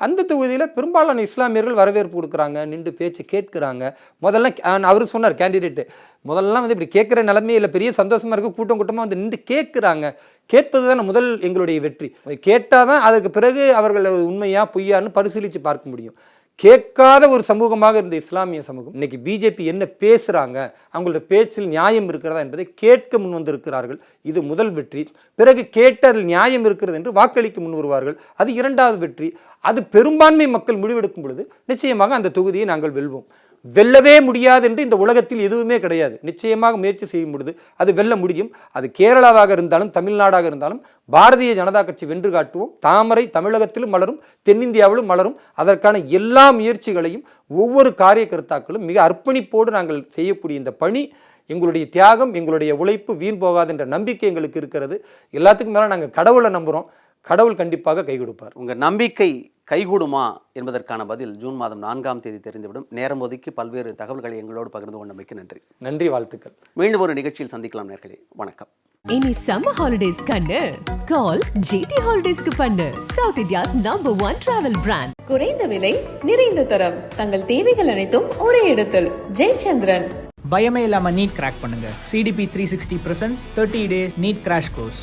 அந்த தொகுதியில் பெரும்பாலான இஸ்லாமியர்கள் வரவேற்பு கொடுக்குறாங்க, நின்று பேச்சு கேட்குறாங்க. முதல்ல அவர் சொன்னார் கேண்டிடேட்டு, முதல்லாம் இப்படி கேட்குற நிலைமையே இல்லை, பெரிய சந்தோஷமாக இருக்குது, கூட்டம் கூட்டமாக நின்று கேட்குறாங்க. கேட்பது தான் முதல் எங்களுடைய வெற்றி. கேட்டால் தான் அதற்கு பிறகு அவர்கள் உண்மையா பொய்யான்னு பரிசீலித்து பார்க்க முடியும். கேட்காத ஒரு சமூகமாக இருந்த இஸ்லாமிய சமூகம் இன்னைக்கு பிஜேபி என்ன பேசுகிறாங்க, அவங்களோட பேச்சில் நியாயம் இருக்கிறதா என்பதை கேட்க முன் வந்திருக்கிறார்கள். இது முதல் வெற்றி. பிறகு கேட்டு அதில் நியாயம் இருக்கிறது என்று வாக்களிக்க முன் வருவார்கள். அது 2வது வெற்றி. அது பெரும்பான்மை மக்கள் முடிவெடுக்கும் பொழுது நிச்சயமாக அந்த தொகுதியை நாங்கள் வெல்வோம். வெல்லவே முடியாது என்று இந்த உலகத்தில் எதுவுமே கிடையாது. நிச்சயமாக முயற்சி செய்யும் பொழுது அது வெல்ல முடியும். அது கேரளாவாக இருந்தாலும் தமிழ்நாடாக இருந்தாலும் பாரதிய ஜனதா கட்சி வென்று காட்டுவோம். தாமரை தமிழகத்திலும் மலரும், தென்னிந்தியாவிலும் மலரும். அதற்கான எல்லா முயற்சிகளையும் ஒவ்வொரு காரியகர்த்தாக்களும் மிக அர்ப்பணிப்போடு நாங்கள் செய்யக்கூடிய இந்த பணி, எங்களுடைய தியாகம், எங்களுடைய உழைப்பு வீண் போகாது என்ற நம்பிக்கை எங்களுக்கு இருக்கிறது. எல்லாத்துக்கும் மேலே நாங்கள் கடவுளை நம்புகிறோம். கடவுள் கண்டிப்பாக கை கொடுப்பார். உங்கள் நம்பிக்கை கைகூடுமா என்பதற்கான பதில் ஜூன் மாதம் 4ஆம் தேதி தெரிந்துவிடும். நேரம் ஒதுக்கி பல்வேறு தகவல்களை எங்களோடு பகிர்ந்து கொண்டமைக்கு நன்றி. நன்றி, வாழ்த்துக்கள். மீண்டும் ஒரு நிகழ்ச்சியில் சந்திக்கலாம் நேர்களே. வணக்கம். இனி சம்மர் ஹாலிடேஸ் கண்ணு கால் GT ஹாலிடேஸ்க்கு பண்ணு. South India's #1 travel brand. குறைந்த விலை நிறைந்த தரம் தங்கள் தேவைகள் அனைத்தும் ஒரே இடத்தில். ஜெயச்சந்திரன். பயமே இல்லாமல் நீட் கிராக் பண்ணுங்க. CDP 360 presents 30 days NEET crash course.